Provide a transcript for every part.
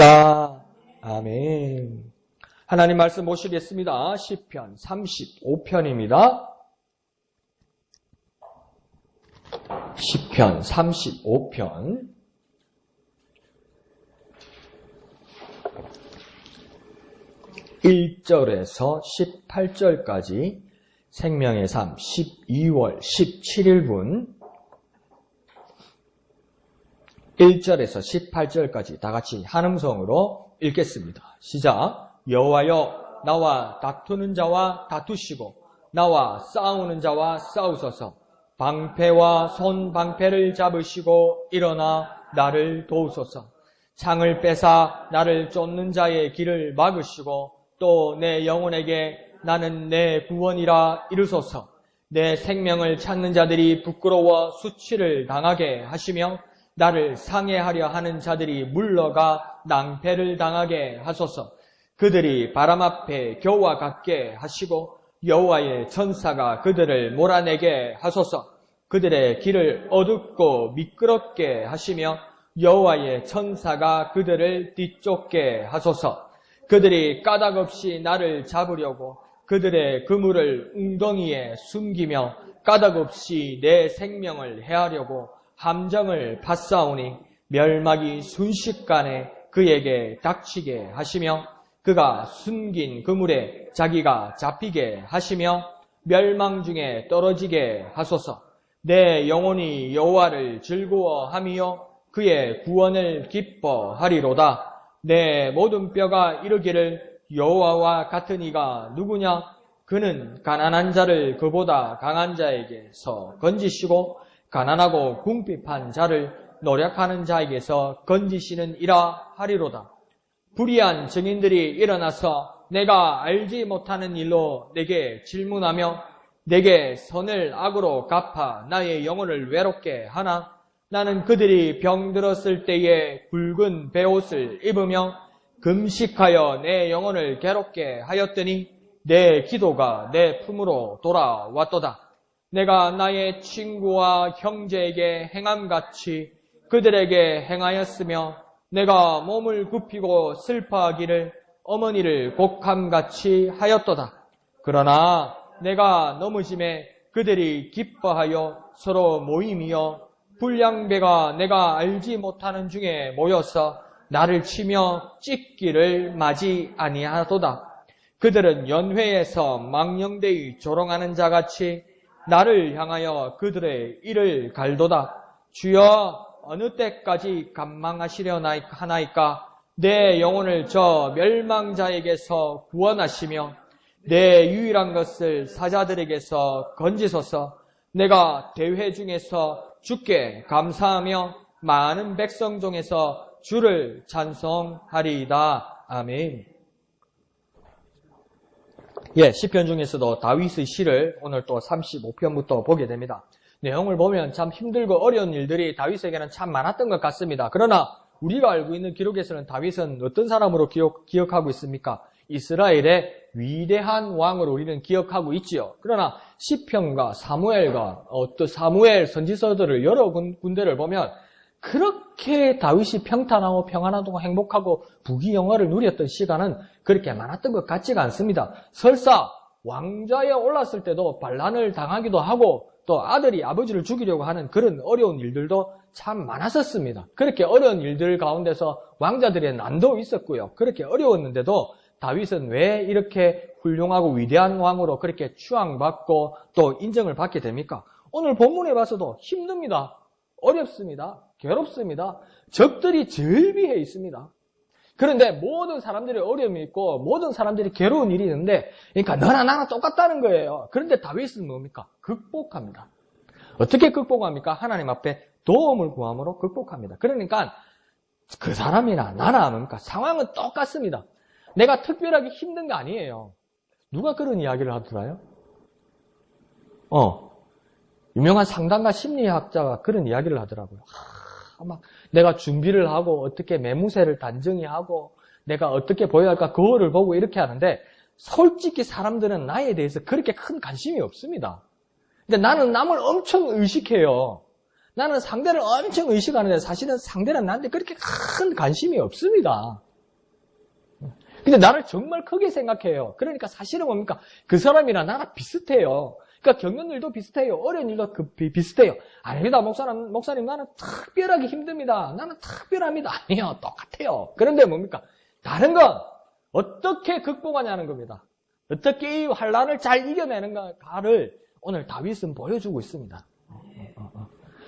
믿습니다. 아멘. 하나님 말씀 보시겠습니다. 시편 35편입니다. 시편 35편 1절에서 18절까지 생명의 삶 12월 17일분 1절에서 18절까지 다 같이 한 음성으로 읽겠습니다. 시작. 여호와여, 나와 다투는 자와 다투시고 나와 싸우는 자와 싸우소서. 방패와 손방패를 잡으시고 일어나 나를 도우소서. 창을 빼사 나를 쫓는 자의 길을 막으시고 또 내 영혼에게 나는 내 구원이라 이르소서. 내 생명을 찾는 자들이 부끄러워 수치를 당하게 하시며 나를 상해하려 하는 자들이 물러가 낭패를 당하게 하소서. 그들이 바람 앞에 겨와 같게 하시고 여호와의 천사가 그들을 몰아내게 하소서. 그들의 길을 어둡고 미끄럽게 하시며 여호와의 천사가 그들을 뒤쫓게 하소서. 그들이 까닭없이 나를 잡으려고 그들의 그물을 웅덩이에 숨기며 까닭없이 내 생명을 해하려고 함정을 파싸우니 멸망이 순식간에 그에게 닥치게 하시며 그가 숨긴 그물에 자기가 잡히게 하시며 멸망 중에 떨어지게 하소서. 내 영혼이 여호와를 즐거워하며 그의 구원을 기뻐하리로다. 내 모든 뼈가 이르기를 여호와와 같은 이가 누구냐? 그는 가난한 자를 그보다 강한 자에게서 건지시고 가난하고 궁핍한 자를 노력하는 자에게서 건지시는 이라 하리로다. 불의한 증인들이 일어나서 내가 알지 못하는 일로 내게 질문하며 내게 선을 악으로 갚아 나의 영혼을 외롭게 하나? 나는 그들이 병들었을 때에 굵은 베옷을 입으며 금식하여 내 영혼을 괴롭게 하였더니 내 기도가 내 품으로 돌아왔도다. 내가 나의 친구와 형제에게 행함같이 그들에게 행하였으며 내가 몸을 굽히고 슬퍼하기를 어머니를 곡함같이 하였도다. 그러나 내가 넘어짐에 그들이 기뻐하여 서로 모임이여 불량배가 내가 알지 못하는 중에 모여서 나를 치며 찢기를 맞이 아니하도다. 그들은 연회에서 망령되이 조롱하는 자같이 나를 향하여 그들의 이를 갈도다. 주여, 어느 때까지 간망하시려 하나이까? 내 영혼을 저 멸망자에게서 구원하시며 내 유일한 것을 사자들에게서 건지소서. 내가 대회 중에서 주께 감사하며 많은 백성 중에서 주를 찬송하리이다. 아멘. 시편 중에서도 다윗의 시를 오늘 또 35편부터 보게 됩니다. 내용을 보면 참 힘들고 어려운 일들이 다윗에게는 참 많았던 것 같습니다. 그러나 우리가 알고 있는 기록에서는 다윗은 어떤 사람으로 기억하고 있습니까? 이스라엘의 위대한 왕으로 우리는 기억하고 있지요. 그러나 시편과 사무엘과 사무엘 선지서들을 여러 군데를 보면 그렇게 다윗이 평탄하고 평안하고 행복하고 부귀영화를 누렸던 시간은 그렇게 많았던 것 같지가 않습니다. 설사 왕좌에 올랐을 때도 반란을 당하기도 하고 또 아들이 아버지를 죽이려고 하는 그런 어려운 일들도 참 많았었습니다. 그렇게 어려운 일들 가운데서 왕자들의 난도 있었고요. 그렇게 어려웠는데도 다윗은 왜 이렇게 훌륭하고 위대한 왕으로 그렇게 추앙받고 또 인정을 받게 됩니까? 오늘 본문에 봐서도 힘듭니다. 어렵습니다. 괴롭습니다. 적들이 절비해 있습니다. 그런데 모든 사람들이 어려움이 있고 모든 사람들이 괴로운 일이 있는데 그러니까 너나 나나 똑같다는 거예요. 그런데 다윗은 뭡니까? 극복합니다. 어떻게 극복합니까? 하나님 앞에 도움을 구함으로 극복합니다. 그러니까 그 사람이나 나나 뭡니까? 상황은 똑같습니다. 내가 특별하게 힘든 게 아니에요. 누가 그런 이야기를 하더라요? 유명한 상담가 심리학자가 그런 이야기를 하더라고요. 막 내가 준비를 하고 어떻게 매무새를 단정히 하고 내가 어떻게 보여야 할까 그거를 보고 이렇게 하는데 솔직히 사람들은 나에 대해서 그렇게 큰 관심이 없습니다. 근데 나는 남을 엄청 의식해요. 나는 상대를 엄청 의식하는데 사실은 상대는 나한테 그렇게 큰 관심이 없습니다. 근데 나를 정말 크게 생각해요. 그러니까 사실은 뭡니까? 그 사람이랑 나랑 비슷해요. 그러니까 겪는 일도 비슷해요. 어려운 일도 비슷해요. 아닙니다. 목사님 나는 특별하게 힘듭니다. 나는 특별합니다. 아니요. 똑같아요. 그런데 뭡니까? 다른 건 어떻게 극복하냐는 겁니다. 어떻게 이 환란을 잘 이겨내는가를 오늘 다윗은 보여주고 있습니다.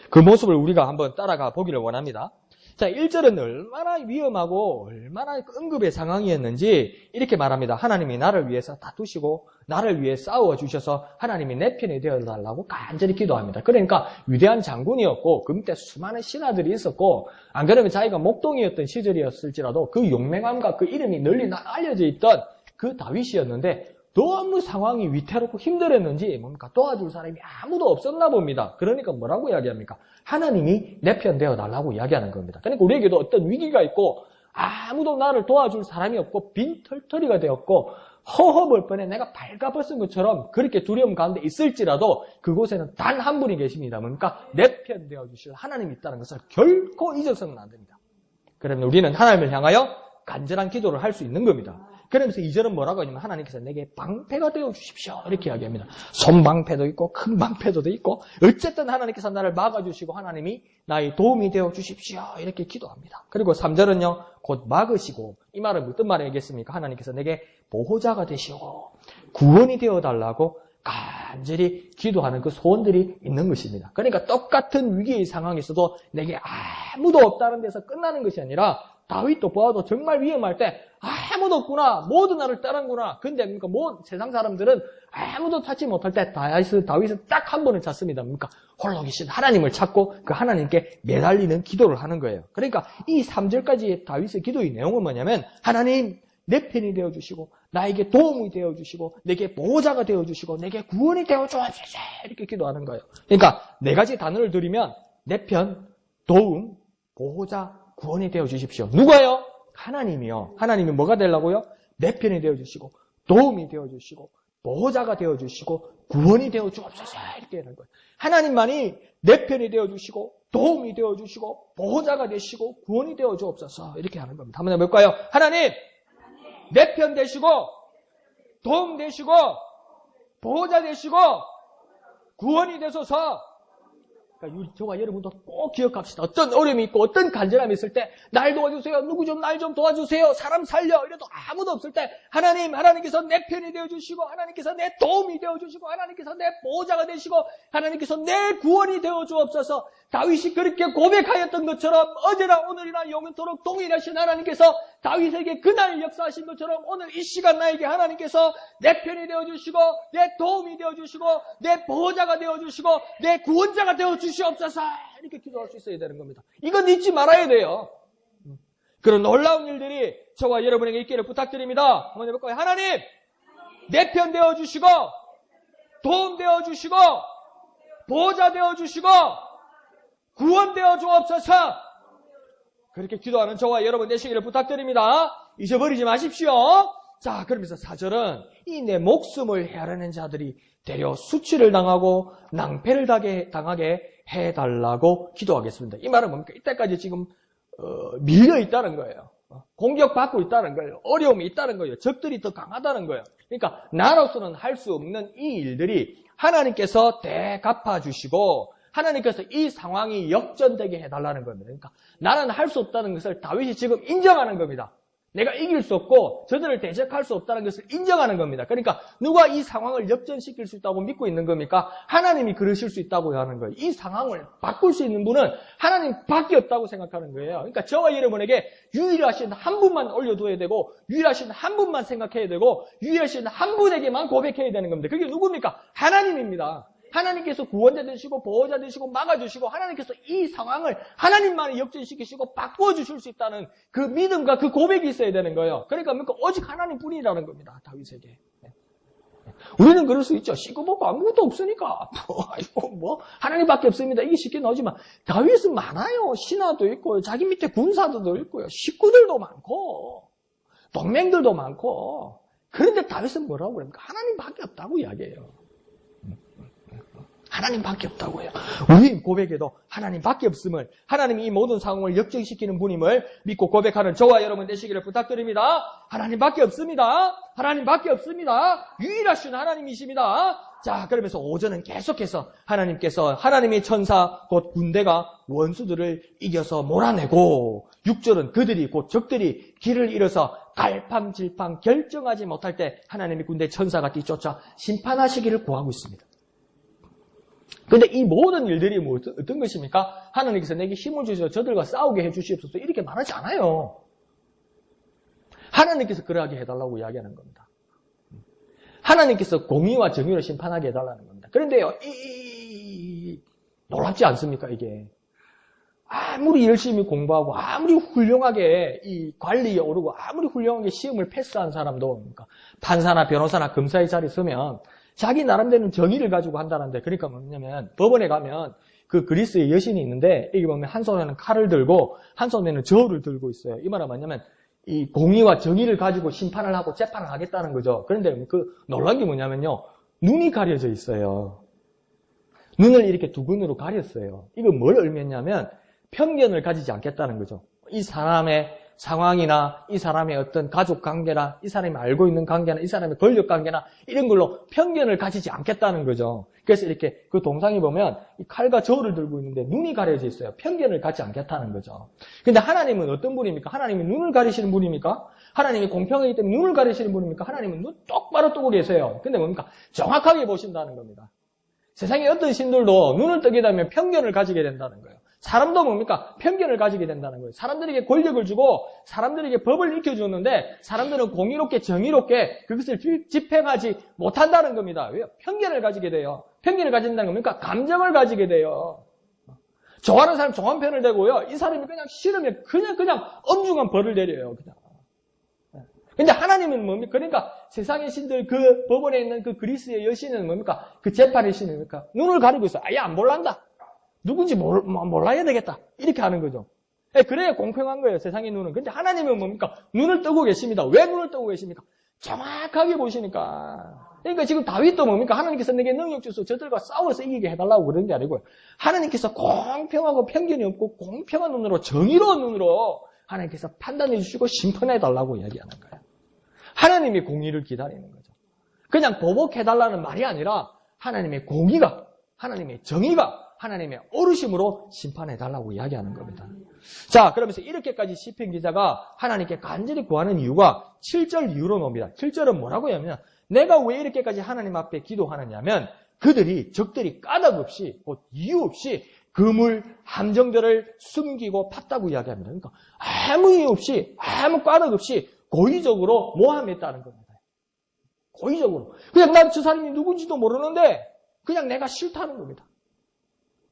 그 모습을 우리가 한번 따라가 보기를 원합니다. 자, 1절은 얼마나 위험하고 얼마나 응급의 상황이었는지 이렇게 말합니다. 하나님이 나를 위해서 다투시고 나를 위해 싸워주셔서 하나님이 내 편이 되어달라고 간절히 기도합니다. 그러니까 위대한 장군이었고 그 밑에 수많은 신하들이 있었고 안 그러면 자기가 목동이었던 시절이었을지라도 그 용맹함과 그 이름이 널리 알려져 있던 그 다윗이었는데 너무 상황이 위태롭고 힘들었는지 뭡니까? 도와줄 사람이 아무도 없었나 봅니다. 그러니까 뭐라고 이야기합니까? 하나님이 내 편 되어달라고 이야기하는 겁니다. 그러니까 우리에게도 어떤 위기가 있고 아무도 나를 도와줄 사람이 없고 빈털터리가 되었고 허허벌 뻔해 내가 발가벗은 것처럼 그렇게 두려움 가운데 있을지라도 그곳에는 단 한 분이 계십니다. 뭡니까? 내 편 되어주실 하나님이 있다는 것을 결코 잊어서는 안 됩니다. 그러면 우리는 하나님을 향하여 간절한 기도를 할 수 있는 겁니다. 그러면서 2절은 뭐라고 하냐면 하나님께서 내게 방패가 되어주십시오. 이렇게 이야기합니다. 손방패도 있고 큰 방패도 있고 어쨌든 하나님께서 나를 막아주시고 하나님이 나의 도움이 되어주십시오. 이렇게 기도합니다. 그리고 3절은요. 곧 막으시고 이 말은 어떤 말이겠습니까? 하나님께서 내게 보호자가 되시고 구원이 되어달라고 간절히 기도하는 그 소원들이 있는 것입니다. 그러니까 똑같은 위기의 상황에서도 내게 아무도 없다는 데서 끝나는 것이 아니라 다윗도 보아도 정말 위험할 때 아무도 없구나. 모두 나를 따르는구나. 근데 뭡니까? 세상 사람들은 아무도 찾지 못할 때 다윗은 딱 한 번을 찾습니다. 뭡니까? 홀로 계신 하나님을 찾고 그 하나님께 매달리는 기도를 하는 거예요. 그러니까 이 3절까지의 다윗의 기도의 내용은 뭐냐면 하나님 내 편이 되어주시고 나에게 도움이 되어주시고 내게 보호자가 되어주시고 내게 구원이 되어주옵소서 이렇게 기도하는 거예요. 그러니까 네 가지 단어를 들이면 내 편, 도움, 보호자, 구원이 되어주십시오. 누가요? 하나님이요. 하나님이 뭐가 되려고요? 내 편이 되어주시고 도움이 되어주시고 보호자가 되어주시고 구원이 되어주옵소서 이렇게 하는 거예요. 하나님만이 내 편이 되어주시고 도움이 되어주시고 보호자가 되시고 구원이 되어주옵소서 이렇게 하는 겁니다. 한번 해볼까요? 하나님 내 편 되시고 도움 되시고 보호자 되시고 구원이 되소서. 그러니까 저와 여러분도 꼭 기억합시다. 어떤 어려움이 있고 어떤 간절함이 있을 때 날 도와주세요. 누구 좀 날 좀 도와주세요. 사람 살려. 이래도 아무도 없을 때 하나님께서 내 편이 되어주시고 하나님께서 내 도움이 되어주시고 하나님께서 내 보호자가 되시고 하나님께서 내 구원이 되어주옵소서. 다윗이 그렇게 고백하였던 것처럼 어제나 오늘이나 영원토록 동일하신 하나님께서 다윗에게 그날 역사하신 것처럼 오늘 이 시간 나에게 하나님께서 내 편이 되어주시고 내 도움이 되어주시고 내 보호자가 되어주시고 내 구원자가 되어주시옵소서 이렇게 기도할 수 있어야 되는 겁니다. 이건 잊지 말아야 돼요. 그런 놀라운 일들이 저와 여러분에게 있기를 부탁드립니다. 한번 해볼까요? 하나님 내 편 되어주시고 도움 되어주시고 보호자 되어주시고 구원되어 주옵소서. 그렇게 기도하는 저와 여러분 되시기를 부탁드립니다. 잊어버리지 마십시오. 자, 그러면서 4절은 이 내 목숨을 헤아리는 자들이 되려 수치를 당하고 낭패를 당하게 해달라고 기도하겠습니다. 이 말은 뭡니까? 이때까지 지금 밀려 있다는 거예요. 공격받고 있다는 거예요. 어려움이 있다는 거예요. 적들이 더 강하다는 거예요. 그러니까 나로서는 할 수 없는 이 일들이 하나님께서 대갚아주시고 하나님께서 이 상황이 역전되게 해달라는 겁니다. 그러니까 나는 할 수 없다는 것을 다윗이 지금 인정하는 겁니다. 내가 이길 수 없고 저들을 대적할 수 없다는 것을 인정하는 겁니다. 그러니까 누가 이 상황을 역전시킬 수 있다고 믿고 있는 겁니까? 하나님이 그러실 수 있다고 하는 거예요. 이 상황을 바꿀 수 있는 분은 하나님밖에 없다고 생각하는 거예요. 그러니까 저와 여러분에게 유일하신 한 분만 올려둬야 되고 유일하신 한 분만 생각해야 되고 유일하신 한 분에게만 고백해야 되는 겁니다. 그게 누굽니까? 하나님입니다. 하나님께서 구원자 되시고 보호자 되시고 막아주시고 하나님께서 이 상황을 하나님만이 역전시키시고 바꿔주실 수 있다는 그 믿음과 그 고백이 있어야 되는 거예요. 그러니까 오직 하나님뿐이라는 겁니다. 다윗에게. 우리는 그럴 수 있죠. 시끄럽고 아무것도 없으니까 하나님밖에 없습니다. 이게 쉽게 나오지만 다윗은 많아요. 신하도 있고요. 자기 밑에 군사들도 있고요. 식구들도 많고 동맹들도 많고. 그런데 다윗은 뭐라고 그럽니까? 하나님밖에 없다고 이야기해요. 하나님밖에 없다고요. 우리 고백에도 하나님밖에 없음을, 하나님이 이 모든 상황을 역전시키는 분임을 믿고 고백하는 저와 여러분 되시기를 부탁드립니다. 하나님밖에 없습니다. 하나님밖에 없습니다. 유일하신 하나님이십니다. 자, 그러면서 오전은 계속해서 하나님께서 하나님의 천사 곧 군대가 원수들을 이겨서 몰아내고 6절은 그들이 곧 적들이 길을 잃어서 갈팡질팡 결정하지 못할 때 하나님의 군대 천사가 뒤쫓아 심판하시기를 구하고 있습니다. 그런데 이 모든 일들이 어떤 것입니까? 하나님께서 내게 힘을 주셔서 저들과 싸우게 해주시옵소서 이렇게 말하지 않아요. 하나님께서 그러하게 해달라고 이야기하는 겁니다. 하나님께서 공의와 정의로 심판하게 해달라는 겁니다. 그런데요, 놀랍지 않습니까, 이게? 아무리 열심히 공부하고, 아무리 훌륭하게 이 관리에 오르고, 아무리 훌륭하게 시험을 패스한 사람도, 그러니까 판사나 변호사나 검사의 자리에 서면 자기 나름대로는 정의를 가지고 한다는데, 그러니까 뭐냐면, 법원에 가면 그 그리스의 여신이 있는데, 여기 보면 한 손에는 칼을 들고, 한 손에는 저울을 들고 있어요. 이 말은 뭐냐면, 이 공의와 정의를 가지고 심판을 하고 재판을 하겠다는 거죠. 그런데 그 놀란 게 뭐냐면요. 눈이 가려져 있어요. 눈을 이렇게 두 근으로 가렸어요. 이거 뭘 의미했냐면 편견을 가지지 않겠다는 거죠. 이 사람의 상황이나 이 사람의 어떤 가족 관계나 이 사람이 알고 있는 관계나 이 사람의 권력 관계나 이런 걸로 편견을 가지지 않겠다는 거죠. 그래서 이렇게 그 동상에 보면 이 칼과 저울을 들고 있는데 눈이 가려져 있어요. 편견을 갖지 않겠다는 거죠. 근데 하나님은 어떤 분입니까? 하나님이 눈을 가리시는 분입니까? 하나님이 공평하기 때문에 눈을 가리시는 분입니까? 하나님은 눈 똑바로 뜨고 계세요. 근데 뭡니까? 정확하게 보신다는 겁니다. 세상에 어떤 신들도 눈을 뜨게 되면 편견을 가지게 된다는 거예요. 사람도 뭡니까? 편견을 가지게 된다는 거예요. 사람들에게 권력을 주고 사람들에게 법을 익혀주는데 사람들은 공의롭게 정의롭게 그것을 집행하지 못한다는 겁니다. 왜요? 편견을 가지게 돼요. 편견을 가진다는 겁니까? 감정을 가지게 돼요. 좋아하는 사람 좋아하는 편을 대고요. 이 사람이 그냥 싫으면 그냥 엄중한 벌을 내려요. 그냥. 근데 하나님은 뭡니까? 그러니까 세상의 신들 그 법원에 있는 그 그리스의 여신은 뭡니까? 그 재판의 신은 뭡니까? 눈을 가리고 있어. 아예 안 몰란다. 누군지 몰라야 되겠다. 이렇게 하는 거죠. 그래야 공평한 거예요. 세상의 눈은. 근데 하나님은 뭡니까? 눈을 뜨고 계십니다. 왜 눈을 뜨고 계십니까? 정확하게 보시니까. 그러니까 지금 다윗도 뭡니까? 하나님께서 내게 능력 주셔서 저들과 싸워서 이기게 해달라고 그러는 게 아니고요. 하나님께서 공평하고 편견이 없고 공평한 눈으로 정의로운 눈으로 하나님께서 판단해 주시고 심판해 달라고 이야기하는 거예요. 하나님이 공의를 기다리는 거죠. 그냥 보복해달라는 말이 아니라 하나님의 공의가, 하나님의 정의가, 하나님의 어르심으로 심판해달라고 이야기하는 겁니다. 자, 그러면서 이렇게까지 시편 기자가 하나님께 간절히 구하는 이유가 7절 이후로 나옵니다. 7절은 뭐라고 하냐면 내가 왜 이렇게까지 하나님 앞에 기도하느냐면 적들이 까닭 없이, 곧 이유 없이 그물, 함정들을 숨기고 팠다고 이야기합니다. 그러니까 아무 이유 없이, 아무 까닭 없이 고의적으로 모함했다는 겁니다. 고의적으로. 그냥 난 저 사람이 누군지도 모르는데 그냥 내가 싫다는 겁니다.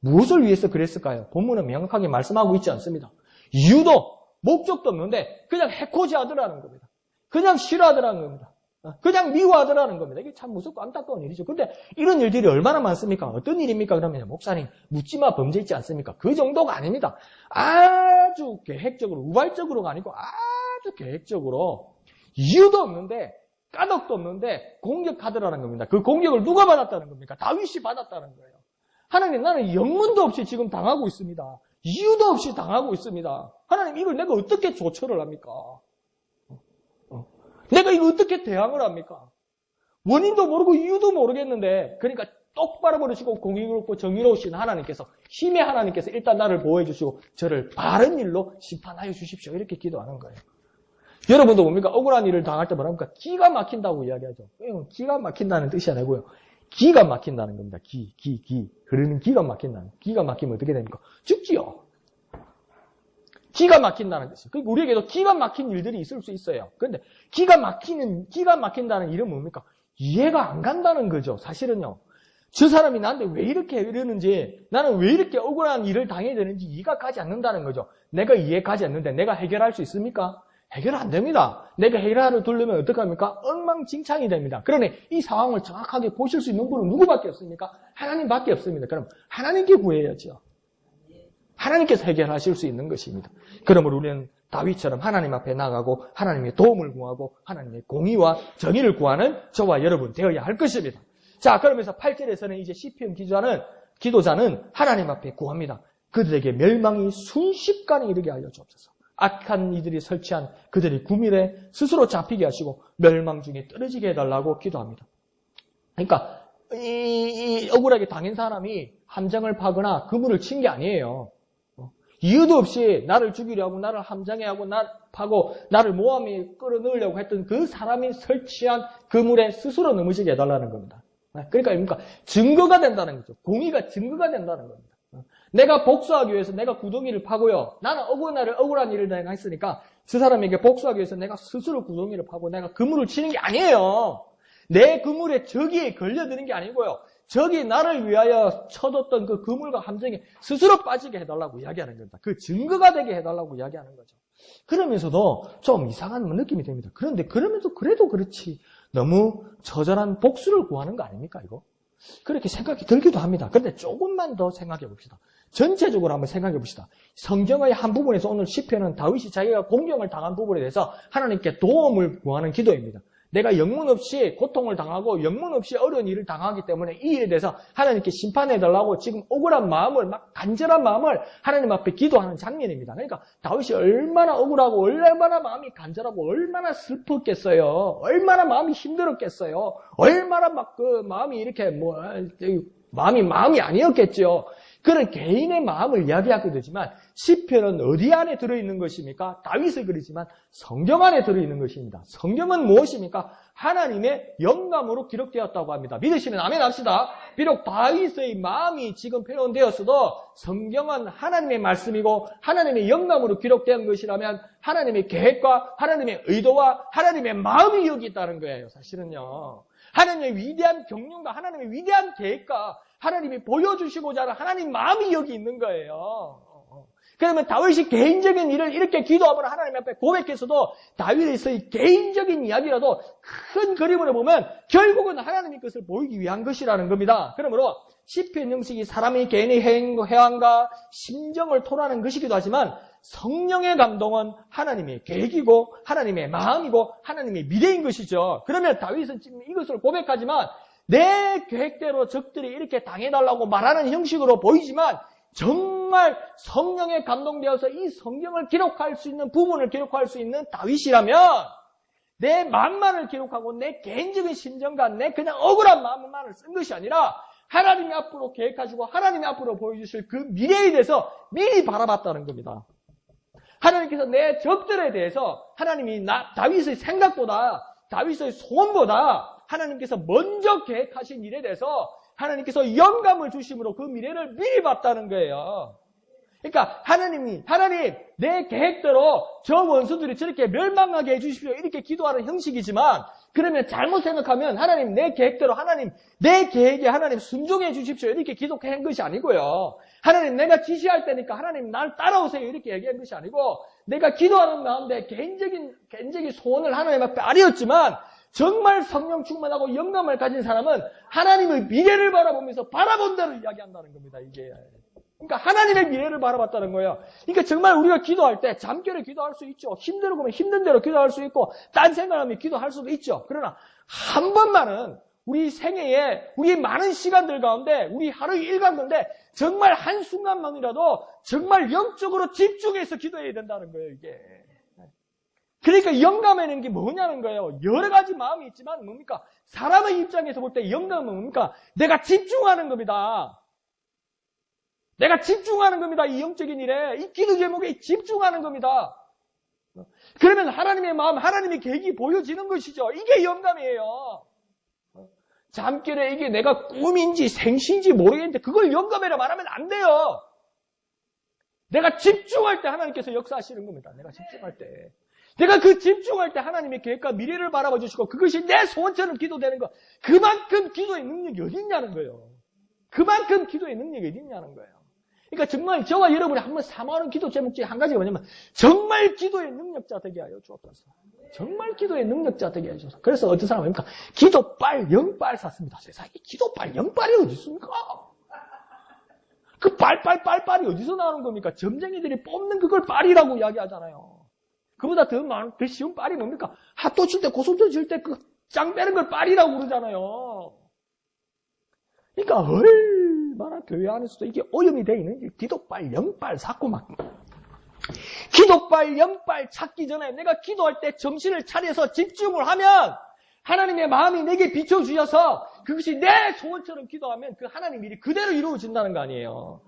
무엇을 위해서 그랬을까요? 본문은 명확하게 말씀하고 있지 않습니다. 이유도 목적도 없는데 그냥 해코지하더라는 겁니다. 그냥 싫어하더라는 겁니다. 그냥 미워하더라는 겁니다. 이게 참 무섭고 안타까운 일이죠. 근데 이런 일들이 얼마나 많습니까? 어떤 일입니까? 그러면 목사님 묻지마 범죄 있지 않습니까? 그 정도가 아닙니다. 아주 계획적으로 우발적으로가 아니고 아주 계획적으로 이유도 없는데 까닭도 없는데 공격하더라는 겁니다. 그 공격을 누가 받았다는 겁니까? 다윗이 받았다는 거예요. 하나님 나는 영문도 없이 지금 당하고 있습니다. 이유도 없이 당하고 있습니다. 하나님 이걸 내가 어떻게 조처를 합니까? 내가 이거 어떻게 대항을 합니까? 원인도 모르고 이유도 모르겠는데 그러니까 똑바로 버리시고 공의롭고 정의로우신 하나님께서 힘의 하나님께서 일단 나를 보호해 주시고 저를 바른 일로 심판하여 주십시오. 이렇게 기도하는 거예요. 여러분도 뭡니까? 억울한 일을 당할 때 뭐랍니까? 기가 막힌다고 이야기하죠. 기가 막힌다는 뜻이 아니고요. 기가 막힌다는 겁니다. 흐르는 기가 막힌다는. 기가 막히면 어떻게 됩니까? 죽지요. 기가 막힌다는 뜻이에요. 그러니까 우리에게도 기가 막힌 일들이 있을 수 있어요. 그런데 기가 막힌다는 일은 뭡니까? 이해가 안 간다는 거죠. 사실은요. 저 사람이 나한테 왜 이렇게 이러는지, 나는 왜 이렇게 억울한 일을 당해야 되는지 이해가 가지 않는다는 거죠. 내가 이해 가지 않는데 내가 해결할 수 있습니까? 해결 안 됩니다. 내가 해결하러 두려면 어떡합니까? 엉망진창이 됩니다. 그러니 이 상황을 정확하게 보실 수 있는 분은 누구밖에 없습니까? 하나님밖에 없습니다. 그럼 하나님께 구해야죠. 하나님께서 해결하실 수 있는 것입니다. 그러므로 우리는 다윗처럼 하나님 앞에 나가고 하나님의 도움을 구하고 하나님의 공의와 정의를 구하는 저와 여러분 되어야 할 것입니다. 자, 그러면서 8절에서는 이제 시편 기자는 기도자는 하나님 앞에 구합니다. 그들에게 멸망이 순식간에 이르게 하여 주옵소서. 악한 이들이 설치한 그들의 구밀에 스스로 잡히게 하시고 멸망 중에 떨어지게 해달라고 기도합니다. 그러니까 이 억울하게 당한 사람이 함정을 파거나 그물을 친 게 아니에요. 이유도 없이 나를 죽이려 하고 나를 함정해 하고 나 파고 나를 모함에 끌어넣으려고 했던 그 사람이 설치한 그물에 스스로 넘어지게 해달라는 겁니다. 그러니까 증거가 된다는 거죠. 공의가 증거가 된다는 겁니다. 내가 복수하기 위해서 내가 구덩이를 파고요. 나는 억울한 일을 당했으니까 그 사람에게 복수하기 위해서 내가 스스로 구덩이를 파고 내가 그물을 치는 게 아니에요. 내 그물에 적이 걸려드는 게 아니고요. 적이 나를 위하여 쳐뒀던 그 그물과 함정에 스스로 빠지게 해달라고 이야기하는 겁니다. 그 증거가 되게 해달라고 이야기하는 거죠. 그러면서도 좀 이상한 느낌이 듭니다. 그런데 그러면서 그래도 그렇지. 너무 처절한 복수를 구하는 거 아닙니까, 이거? 그렇게 생각이 들기도 합니다. 그런데 조금만 더 생각해 봅시다. 전체적으로 한번 생각해 봅시다. 성경의 한 부분에서 오늘 시편은 다윗이 자기가 공경을 당한 부분에 대해서 하나님께 도움을 구하는 기도입니다. 내가 영문 없이 고통을 당하고 영문 없이 어려운 일을 당하기 때문에 이 일에 대해서 하나님께 심판해달라고 지금 억울한 마음을 막 간절한 마음을 하나님 앞에 기도하는 장면입니다. 그러니까 다윗이 얼마나 억울하고 얼마나 마음이 간절하고 얼마나 슬펐겠어요. 얼마나 마음이 힘들었겠어요. 얼마나 막 그 마음이 이렇게 마음이 아니었겠죠. 그런 개인의 마음을 이야기하게 되지만 시편은 어디 안에 들어있는 것입니까? 다윗을 그리지만 성경 안에 들어있는 것입니다. 성경은 무엇입니까? 하나님의 영감으로 기록되었다고 합니다. 믿으시면 아멘 합시다. 비록 다윗의 마음이 지금 표현되었어도 성경은 하나님의 말씀이고 하나님의 영감으로 기록된 것이라면 하나님의 계획과 하나님의 의도와 하나님의 마음이 여기 있다는 거예요. 사실은요. 하나님의 위대한 경륜과 하나님의 위대한 계획과 하나님이 보여주시고자 하는 하나님 마음이 여기 있는 거예요. 그러면 다윗이 개인적인 일을 이렇게 기도하면 하나님 앞에 고백해서도 다윗의 개인적인 이야기라도 큰 그림으로 보면 결국은 하나님의 것을 보이기 위한 것이라는 겁니다. 그러므로 시편 형식이 사람의 개인의 해안과 심정을 토로하는 것이기도 하지만 성령의 감동은 하나님의 계획이고 하나님의 마음이고 하나님의 미래인 것이죠. 그러면 다윗은 지금 이것을 고백하지만 내 계획대로 적들이 이렇게 당해달라고 말하는 형식으로 보이지만 정말 성령에 감동되어서 이 성경을 기록할 수 있는 부분을 기록할 수 있는 다윗이라면 내 마음만을 기록하고 내 개인적인 심정과 내 그냥 억울한 마음만을 쓴 것이 아니라 하나님이 앞으로 계획하시고 하나님이 앞으로 보여주실 그 미래에 대해서 미리 바라봤다는 겁니다. 하나님께서 내 적들에 대해서 하나님이 다윗의 생각보다 다윗의 소원보다 하나님께서 먼저 계획하신 일에 대해서 하나님께서 영감을 주심으로 그 미래를 미리 봤다는 거예요. 그러니까 하나님 내 계획대로 저 원수들이 저렇게 멸망하게 해주십시오 이렇게 기도하는 형식이지만 그러면 잘못 생각하면 하나님 내 계획대로 하나님 내 계획에 하나님 순종해 주십시오 이렇게 기도한 것이 아니고요. 하나님 내가 지시할 때니까 하나님 날 따라오세요 이렇게 얘기한 것이 아니고 내가 기도하는 가운데 개인적인 소원을 하나님 앞에 아뢰었지만 정말 성령 충만하고 영감을 가진 사람은 하나님의 미래를 바라보면서 바라본 대로 이야기한다는 겁니다. 이게. 그러니까 하나님의 미래를 바라봤다는 거예요. 그러니까 정말 우리가 기도할 때 잠결에 기도할 수 있죠. 힘들고 힘든 대로 기도할 수 있고 딴 생각하면 기도할 수도 있죠. 그러나 한 번만은 우리 생애에 우리 많은 시간들 가운데 우리 하루 일간 건데 정말 한순간만이라도 정말 영적으로 집중해서 기도해야 된다는 거예요. 이게. 그러니까 영감에는 게 뭐냐는 거예요. 여러 가지 마음이 있지만 뭡니까? 사람의 입장에서 볼 때 영감은 뭡니까? 내가 집중하는 겁니다. 내가 집중하는 겁니다. 이 영적인 일에. 이 기도 제목에 집중하는 겁니다. 그러면 하나님의 마음, 하나님의 계획이 보여지는 것이죠. 이게 영감이에요. 잠결에 이게 내가 꿈인지 생시인지 모르겠는데 그걸 영감이라 말하면 안 돼요. 내가 집중할 때 하나님께서 역사하시는 겁니다. 내가 집중할 때. 내가 그 집중할 때 하나님의 계획과 미래를 바라봐 주시고 그것이 내 소원처럼 기도되는 것. 그만큼 기도의 능력이 어디 있냐는 거예요. 그만큼 기도의 능력이 어디 있냐는 거예요. 그러니까 정말 저와 여러분이 한번 사모하는 기도 제목 중에 한 가지가 뭐냐면 정말 기도의 능력자 되게 하여 주옵소서. 정말 기도의 능력자 되게 하여 주옵소서. 그래서 어떤 사람은 뭡니까? 기도빨, 영빨 샀습니다. 세상에 기도빨, 영빨이 어디 있습니까? 그 빨이 어디서 나오는 겁니까? 점쟁이들이 뽑는 그걸 빨이라고 이야기하잖아요. 그보다 더 쉬운 빨이 뭡니까? 핫도 칠 때, 고속도 칠 때 그 짱 빼는 걸 빨이라고 그러잖아요. 그러니까 얼마나 교회 안에서도 이게 오염이 되어 있는지 기도빨, 영빨 쌓고 막. 기도빨, 영빨 찾기 전에 내가 기도할 때 정신을 차려서 집중을 하면 하나님의 마음이 내게 비춰주셔서 그것이 내 소원처럼 기도하면 그 하나님 일이 그대로 이루어진다는 거 아니에요.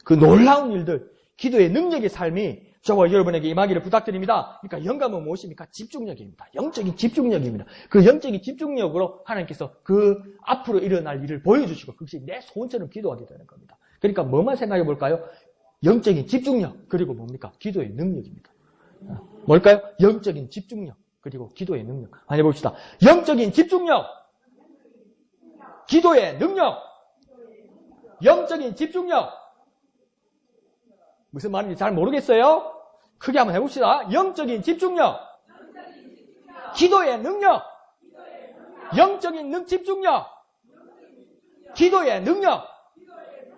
그 놀라운 일들, 기도의 능력의 삶이 저와 여러분에게 임하기를 부탁드립니다. 그러니까 영감은 무엇입니까? 집중력입니다. 영적인 집중력입니다. 그 영적인 집중력으로 하나님께서 그 앞으로 일어날 일을 보여주시고 그것이 내 소원처럼 기도하게 되는 겁니다. 그러니까 뭐만 생각해 볼까요? 영적인 집중력, 그리고 뭡니까? 기도의 능력입니다. 뭘까요? 영적인 집중력, 그리고 기도의 능력. 한번 해봅시다. 영적인 집중력, 기도의 능력, 영적인 집중력. 무슨 말인지 잘 모르겠어요? 크게 한번 해봅시다. 영적인 집중력, 기도의 능력, 영적인 집중력, 기도의 능력.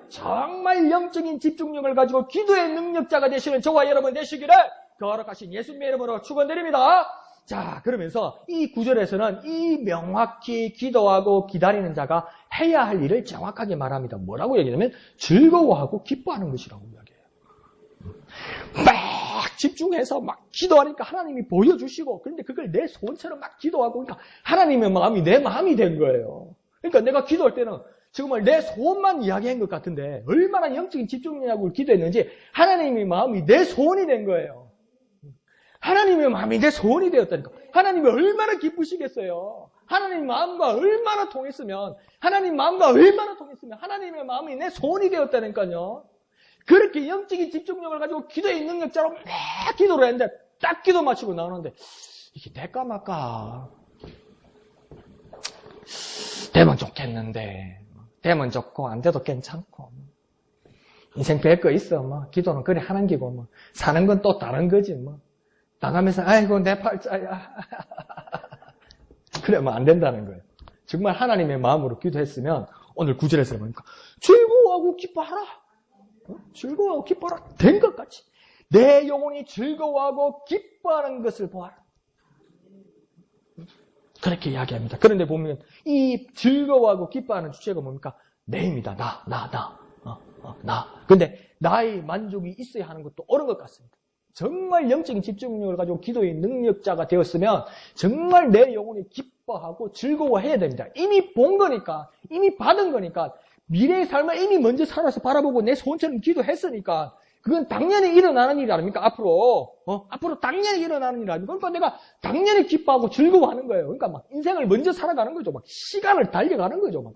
정말 영적인 집중력을 가지고 기도의 능력자가 되시는 저와 여러분 되시기를 거룩하신 예수님의 이름으로 축원드립니다. 자, 그러면서 이 구절에서는 이 명확히 기도하고 기다리는 자가 해야 할 일을 정확하게 말합니다. 뭐라고 얘기하냐면 즐거워하고 기뻐하는 것이라고 이야기해요. 막 집중해서 막 기도하니까 하나님이 보여주시고, 그런데 그걸 내 소원처럼 막 기도하고, 그러니까 하나님의 마음이 내 마음이 된 거예요. 그러니까 내가 기도할 때는 정말 내 소원만 이야기한 것 같은데 얼마나 영적인 집중력으로 기도했는지 하나님의 마음이 내 소원이 된 거예요. 하나님의 마음이 내 소원이 되었다니까. 하나님이 얼마나 기쁘시겠어요. 하나님 마음과 얼마나 통했으면 하나님의 마음이 내 소원이 되었다니까요. 그렇게 영적인 집중력을 가지고 기도의 능력자로 막 기도를 했는데 딱 기도 마치고 나오는데 이게 될까 말까. 되면 좋겠는데 되면 좋고 안 돼도 괜찮고 인생 별거 있어. 뭐 기도는 그래 하는 기고 뭐 사는 건 또 다른 거지 뭐. 나가면서 아이고 내 팔자야. 그러면 안 된다는 거예요. 정말 하나님의 마음으로 기도했으면 오늘 9절에서 보니까 즐거워하고 기뻐하라. 즐거워하고 기뻐하라. 된 것 같이 내 영혼이 즐거워하고 기뻐하는 것을 보아라. 그렇게 이야기합니다. 그런데 보면 이 즐거워하고 기뻐하는 주체가 뭡니까? 내입니다. 나. 근데 나의 만족이 있어야 하는 것도 옳은 것 같습니다. 정말 영적인 집중력을 가지고 기도의 능력자가 되었으면 정말 내 영혼이 기뻐하고 즐거워해야 됩니다. 이미 본 거니까, 이미 받은 거니까, 미래의 삶을 이미 먼저 살아서 바라보고 내 소원처럼 기도했으니까 그건 당연히 일어나는 일이 아닙니까? 앞으로 당연히 일어나는 일이 아닙니까? 그러니까 내가 당연히 기뻐하고 즐거워하는 거예요. 그러니까 막 인생을 먼저 살아가는 거죠. 막 시간을 달려가는 거죠. 막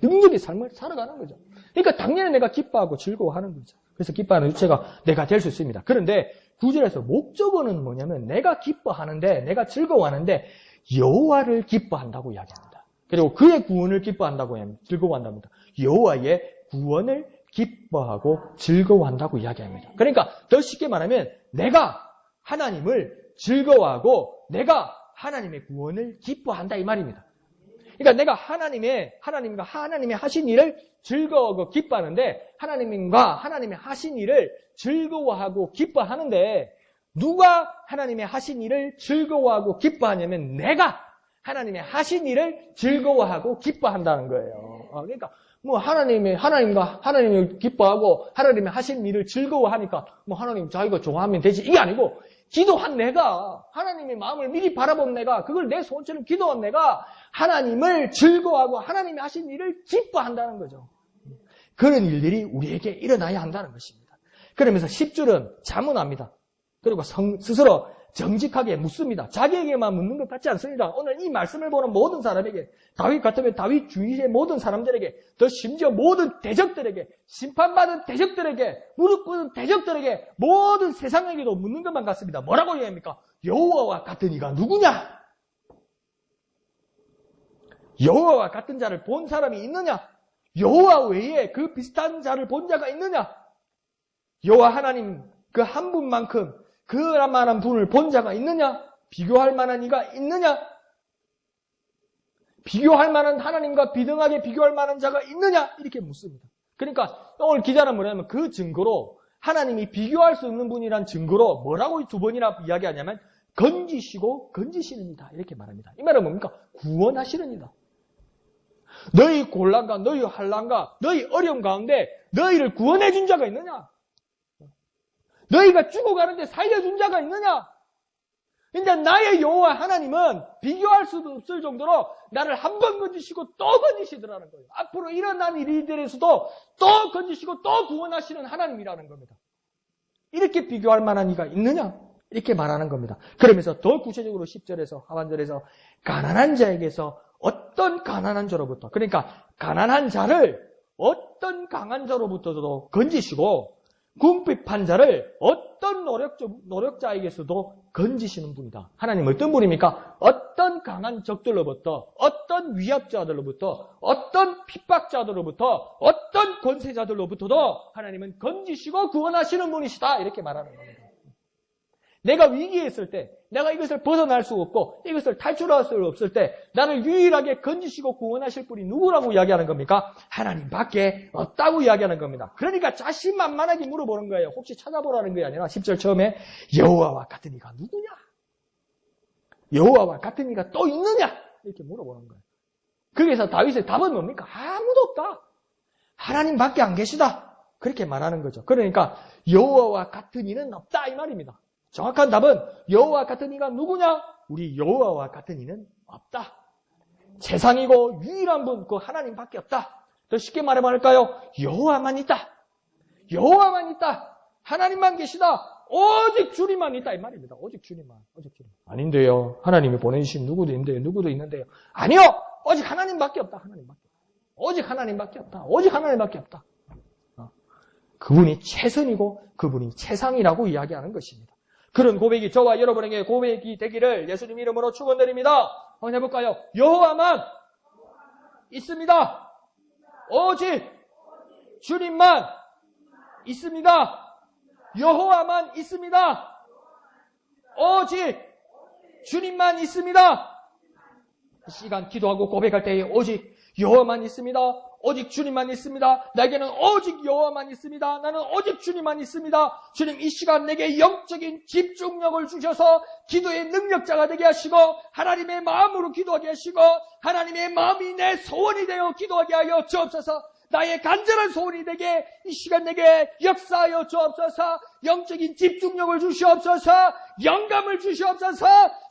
능력의 삶을 살아가는 거죠. 그러니까 당연히 내가 기뻐하고 즐거워하는 거죠. 그래서 기뻐하는 주체가 내가 될 수 있습니다. 그런데 9절에서 목적어는 뭐냐면 내가 기뻐하는데, 내가 즐거워하는데 여호와를 기뻐한다고 이야기합니다. 그리고 그의 구원을 기뻐한다고 즐거워한답니다. 여호와의 구원을 기뻐하고 즐거워한다고 이야기합니다. 그러니까 더 쉽게 말하면 내가 하나님을 즐거워하고 내가 하나님의 구원을 기뻐한다 이 말입니다. 그러니까 내가 하나님과 하나님의 하신 일을 즐거워하고 기뻐하는데 하나님과 하나님의 하신 일을 즐거워하고 기뻐하는데 누가 하나님의 하신 일을 즐거워하고 기뻐하냐면 내가 하나님의 하신 일을 즐거워하고 기뻐한다는 거예요. 그러니까 뭐 하나님을 기뻐하고 하나님의 하신 일을 즐거워하니까 뭐 하나님 자기가 좋아하면 되지 이게 아니고 기도한 내가 하나님의 마음을 미리 바라본 내가 그걸 내 소원처럼 기도한 내가 하나님을 즐거워하고 하나님이 하신 일을 기뻐한다는 거죠. 그런 일들이 우리에게 일어나야 한다는 것입니다. 그러면서 10줄은 자문합니다. 그리고 스스로 정직하게 묻습니다. 자기에게만 묻는 것 같지 않습니다. 오늘 이 말씀을 보는 모든 사람에게 다윗 같으면 다윗 주위의 모든 사람들에게 더 심지어 모든 대적들에게 심판받은 대적들에게 무릎 꿇은 대적들에게 모든 세상에게도 묻는 것만 같습니다. 뭐라고 얘기합니까? 여호와와 같은 이가 누구냐? 여호와와 같은 자를 본 사람이 있느냐? 여호와 외에 그 비슷한 자를 본 자가 있느냐? 여호와 하나님 그 한 분만큼 그만한 분을 본 자가 있느냐? 비교할 만한 이가 있느냐? 비교할 만한 하나님과 비등하게 비교할 만한 자가 있느냐? 이렇게 묻습니다. 그러니까 오늘 기자는 뭐냐면 그 증거로 하나님이 비교할 수 없는 분이란 증거로 뭐라고 두 번이나 이야기하냐면 건지시고 건지시는이다 이렇게 말합니다. 이 말은 뭡니까? 구원하시는이다. 너희 곤란과 너희 환난과 너희 어려움 가운데 너희를 구원해 준 자가 있느냐? 너희가 죽어가는데 살려준 자가 있느냐? 근데 나의 여호와 하나님은 비교할 수도 없을 정도로 나를 한 번 건지시고 또 건지시더라는 거예요. 앞으로 일어난 일들에서도 또 건지시고 또 구원하시는 하나님이라는 겁니다. 이렇게 비교할 만한 이가 있느냐? 이렇게 말하는 겁니다. 그러면서 더 구체적으로 10절에서 하반절에서 가난한 자에게서 어떤 가난한 자로부터, 그러니까 가난한 자를 어떤 강한 자로부터도 건지시고 궁핍한 자를 어떤 노력자에게서도 건지시는 분이다. 하나님 어떤 분입니까? 어떤 강한 적들로부터, 어떤 위협자들로부터, 어떤 핍박자들로부터, 어떤 권세자들로부터도 하나님은 건지시고 구원하시는 분이시다. 이렇게 말하는 겁니다. 내가 위기에 있을 때, 내가 이것을 벗어날 수 없고 이것을 탈출할 수 없을 때 나를 유일하게 건지시고 구원하실 분이 누구라고 이야기하는 겁니까? 하나님밖에 없다고 이야기하는 겁니다. 그러니까 자신만만하게 물어보는 거예요. 혹시 찾아보라는 게 아니라 10절 처음에 여호와와 같은 이가 누구냐? 여호와와 같은 이가 또 있느냐? 이렇게 물어보는 거예요. 거기서 다윗의 답은 뭡니까? 아무도 없다. 하나님밖에 안 계시다. 그렇게 말하는 거죠. 그러니까 여호와와 같은 이는 없다 이 말입니다. 정확한 답은 여호와 같은 이가 누구냐? 우리 여호와와 같은 이는 없다. 세상이고 유일한 분, 그 하나님밖에 없다. 더 쉽게 말해볼까요? 여호와만 있다. 여호와만 있다. 하나님만 계시다. 오직 주님만 있다 이 말입니다. 오직 주님만. 오직 주님. 아닌데요. 하나님이 보내주신 누구도 있는데요. 누구도 있는데요. 아니요. 오직 하나님밖에 없다. 하나님밖에. 오직 하나님밖에 없다. 오직 하나님밖에 없다. 그분이 최선이고 그분이 최상이라고 이야기하는 것입니다. 그런 고백이 저와 여러분에게 고백이 되기를 예수님 이름으로 축원드립니다. 한번 해볼까요? 여호와만 있습니다. 오직 주님만 있습니다. 여호와만 있습니다. 오직 주님만 있습니다. 이 시간 기도하고 고백할 때에 오직 여호와만 있습니다. 오직 주님만 있습니다. 나에게는 오직 여호와만 있습니다. 나는 오직 주님만 있습니다. 주님 이 시간 내게 영적인 집중력을 주셔서 기도의 능력자가 되게 하시고 하나님의 마음으로 기도하게 하시고 하나님의 마음이 내 소원이 되어 기도하게 하여 주옵소서. 나의 간절한 소원이 되게 이 시간 내게 역사하여 주옵소서. 영적인 집중력을 주시옵소서. 영감을 주시옵소서.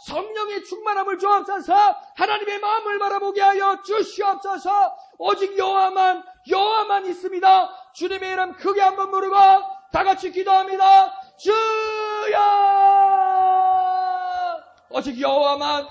성령의 충만함을 주옵소서. 하나님의 마음을 바라보게 하여 주시옵소서. 오직 여호와만 있습니다. 주님의 이름 크게 한번 부르고 다 같이 기도합니다. 주여! 오직 여호와만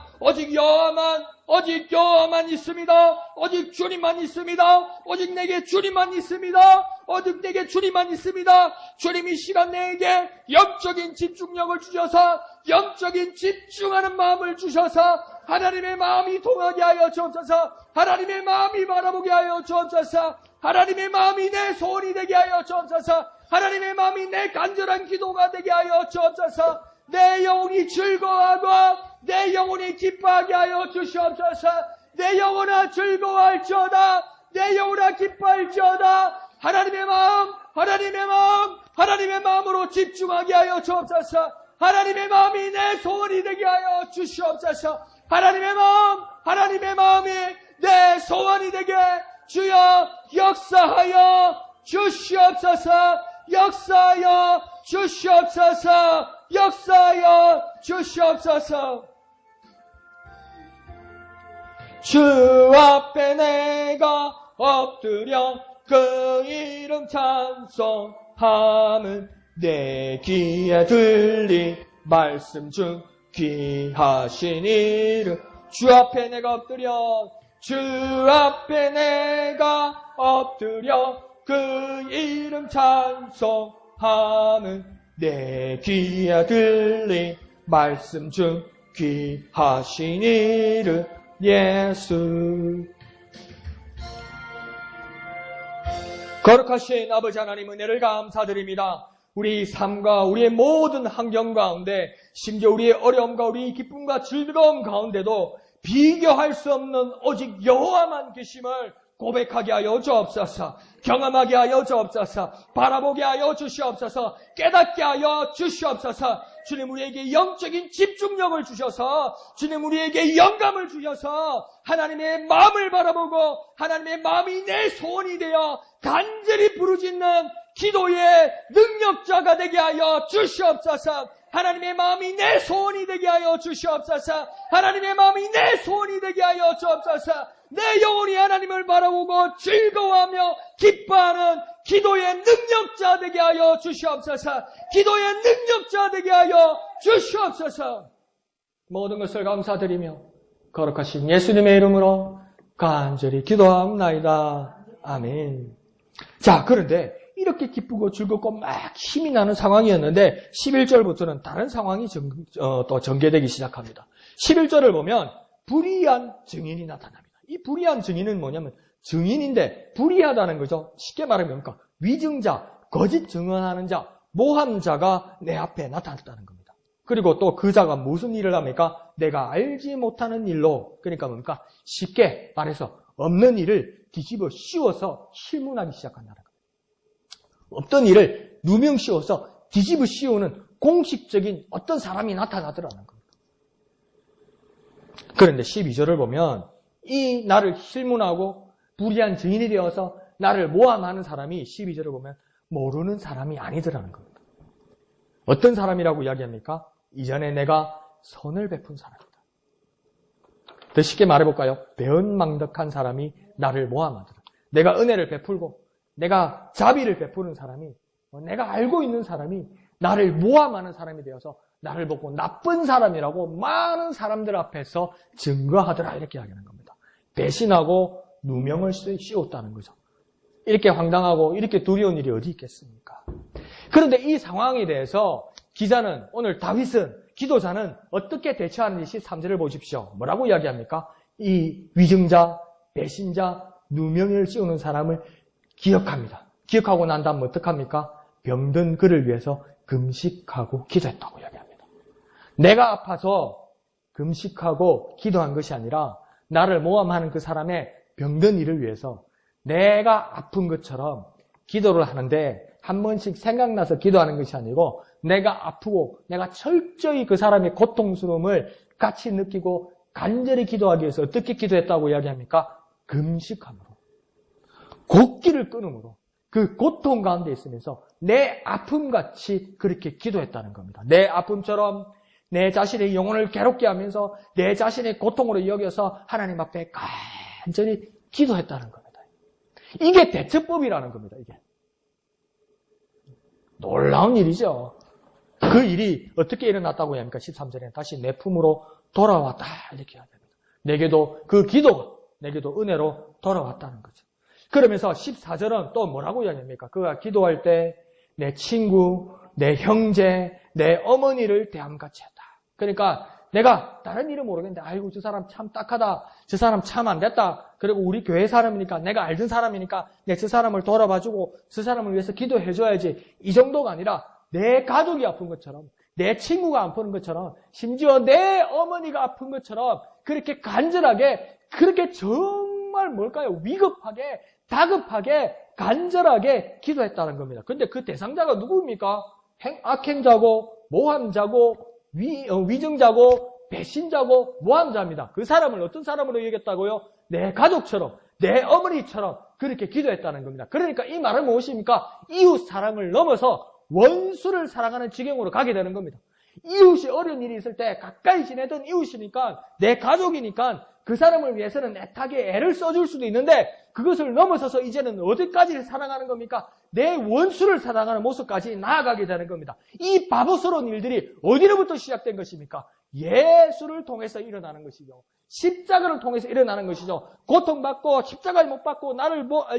있습니다. 오직 주님만 있습니다. 오직 내게 주님만 있습니다. 오직 내게 주님만 있습니다. 주님 이 시간 내게 영적인 집중력을 주셔서 영적인 집중하는 마음을 주셔서 하나님의 마음이 통하게 하여 주옵소서. 하나님의 마음이 바라보게 하여 주옵소서. 하나님의 마음이 내 소원이 되게 하여 주옵소서. 하나님의 마음이 내 간절한 기도가 되게 하여 주옵소서. 내 영혼이 즐거워하고 내 영혼이 기뻐하게 하여 주시옵소서. 내 영혼아 즐거워할지어다. 내 영혼아 기뻐할지어다. 하나님의 마음으로 집중하게 하여 주옵소서. 하나님의 마음이 내 소원이 되게 하여 주시옵소서. 하나님의 마음이 내 소원이 되게 주여 역사하여 주시옵소서. 역사하여 주시옵소서. 역사하여 주시옵소서. 주 앞에 내가 엎드려 그 이름 찬송함은 내 귀에 들린 말씀 중 귀하신 이름. 주 앞에 내가 엎드려 그 이름 찬송함은 내 귀에 들린 말씀 중 귀하신 이름 예수. 거룩하신 아버지 하나님 은혜를 감사드립니다. 우리 삶과 우리의 모든 환경 가운데 심지어 우리의 어려움과 우리의 기쁨과 즐거움 가운데도 비교할 수 없는 오직 여호와만 계심을 고백하게 하여 주옵소서. 경험하게 하여 주옵소서. 바라보게 하여 주시옵소서. 깨닫게 하여 주시옵소서. 주님 우리에게 영적인 집중력을 주셔서 주님 우리에게 영감을 주셔서 하나님의 마음을 바라보고 하나님의 마음이 내 소원이 되어 간절히 부르짖는 기도의 능력자가 되게 하여 주시옵소서. 하나님의 마음이 내 소원이 되게 하여 주시옵소서. 하나님의 마음이 내 소원이 되게 하여 주옵소서. 내 영혼이 하나님을 바라보고 즐거워하며 기뻐하는 기도의 능력자 되게 하여 주시옵소서. 기도의 능력자 되게 하여 주시옵소서. 모든 것을 감사드리며 거룩하신 예수님의 이름으로 간절히 기도합나이다. 아멘. 자, 그런데 이렇게 기쁘고 즐겁고 막 힘이 나는 상황이었는데 11절부터는 다른 상황이 또 전개되기 시작합니다. 11절을 보면 불의한 증인이 나타납니다. 이 불의한 증인은 뭐냐면 증인인데 불의하다는 거죠. 쉽게 말하면 그러니까 위증자, 거짓 증언하는 자, 모함자가 내 앞에 나타났다는 겁니다. 그리고 또 그 자가 무슨 일을 합니까? 내가 알지 못하는 일로, 그러니까 뭡니까? 쉽게 말해서 없는 일을 뒤집어 씌워서 실문하기 시작한다는 겁니다. 없던 일을 누명 씌워서 뒤집어 씌우는 공식적인 어떤 사람이 나타나더라는 겁니다. 그런데 12절을 보면 이 나를 실문하고 불의한 증인이 되어서 나를 모함하는 사람이 12절을 보면 모르는 사람이 아니더라는 겁니다. 어떤 사람이라고 이야기합니까? 이전에 내가 선을 베푼 사람이다. 더 쉽게 말해볼까요? 배은망덕한 사람이 나를 모함하더라. 내가 은혜를 베풀고 내가 자비를 베푸는 사람이, 내가 알고 있는 사람이 나를 모함하는 사람이 되어서 나를 보고 나쁜 사람이라고 많은 사람들 앞에서 증거하더라, 이렇게 이야기하는 겁니다. 배신하고 누명을 씌웠다는 거죠. 이렇게 황당하고 이렇게 두려운 일이 어디 있겠습니까? 그런데 이 상황에 대해서 기자는, 오늘 다윗은, 기도자는 어떻게 대처하는지 13절을 보십시오. 뭐라고 이야기합니까? 이 위증자, 배신자, 누명을 씌우는 사람을 기억합니다. 기억하고 난 다음 어떡합니까? 병든 그를 위해서 금식하고 기도했다고 이야기합니다. 내가 아파서 금식하고 기도한 것이 아니라 나를 모함하는 그 사람의 병든 이를 위해서 내가 아픈 것처럼 기도를 하는데 한 번씩 생각나서 기도하는 것이 아니고 내가 아프고 내가 철저히 그 사람의 고통스러움을 같이 느끼고 간절히 기도하기 위해서 어떻게 기도했다고 이야기합니까? 금식함으로. 곡기를 끊음으로 그 고통 가운데 있으면서 내 아픔같이 그렇게 기도했다는 겁니다. 내 아픔처럼 내 자신의 영혼을 괴롭게 하면서 내 자신의 고통으로 여겨서 하나님 앞에 간절히 기도했다는 겁니다. 이게 대처법이라는 겁니다. 이게 놀라운 일이죠. 그 일이 어떻게 일어났다고 합니까? 13절에 다시 내 품으로 돌아왔다 이렇게 이야기합니다. 내게도 그 기도가 내게도 은혜로 돌아왔다는 거죠. 그러면서 14절은 또 뭐라고 이야기합니까? 그가 기도할 때 내 친구, 내 형제, 내 어머니를 대함같이 했다. 그러니까 내가 다른 일은 모르겠는데 아이고 저 사람 참 딱하다. 저 사람 참 안 됐다. 그리고 우리 교회 사람이니까 내가 알던 사람이니까 내 저 사람을 돌아봐주고 저 사람을 위해서 기도해줘야지. 이 정도가 아니라 내 가족이 아픈 것처럼 내 친구가 아픈 것처럼 심지어 내 어머니가 아픈 것처럼 그렇게 간절하게 그렇게 정말 뭘까요? 위급하게 다급하게 간절하게 기도했다는 겁니다. 그런데 그 대상자가 누구입니까? 악행자고 모함자고 위증자고 배신자고 모함자입니다. 그 사람을 어떤 사람으로 여겼다고요? 내 가족처럼 내 어머니처럼 그렇게 기도했다는 겁니다. 그러니까 이 말은 무엇입니까? 이웃 사랑을 넘어서 원수를 사랑하는 지경으로 가게 되는 겁니다. 이웃이 어려운 일이 있을 때 가까이 지내던 이웃이니까 내 가족이니까 그 사람을 위해서는 애타게 애를 써줄 수도 있는데 그것을 넘어서서 이제는 어디까지 사랑하는 겁니까? 내 원수를 사랑하는 모습까지 나아가게 되는 겁니다. 이 바보스러운 일들이 어디로부터 시작된 것입니까? 예수를 통해서 일어나는 것이죠. 십자가를 통해서 일어나는 것이죠. 고통받고 십자가를 못 받고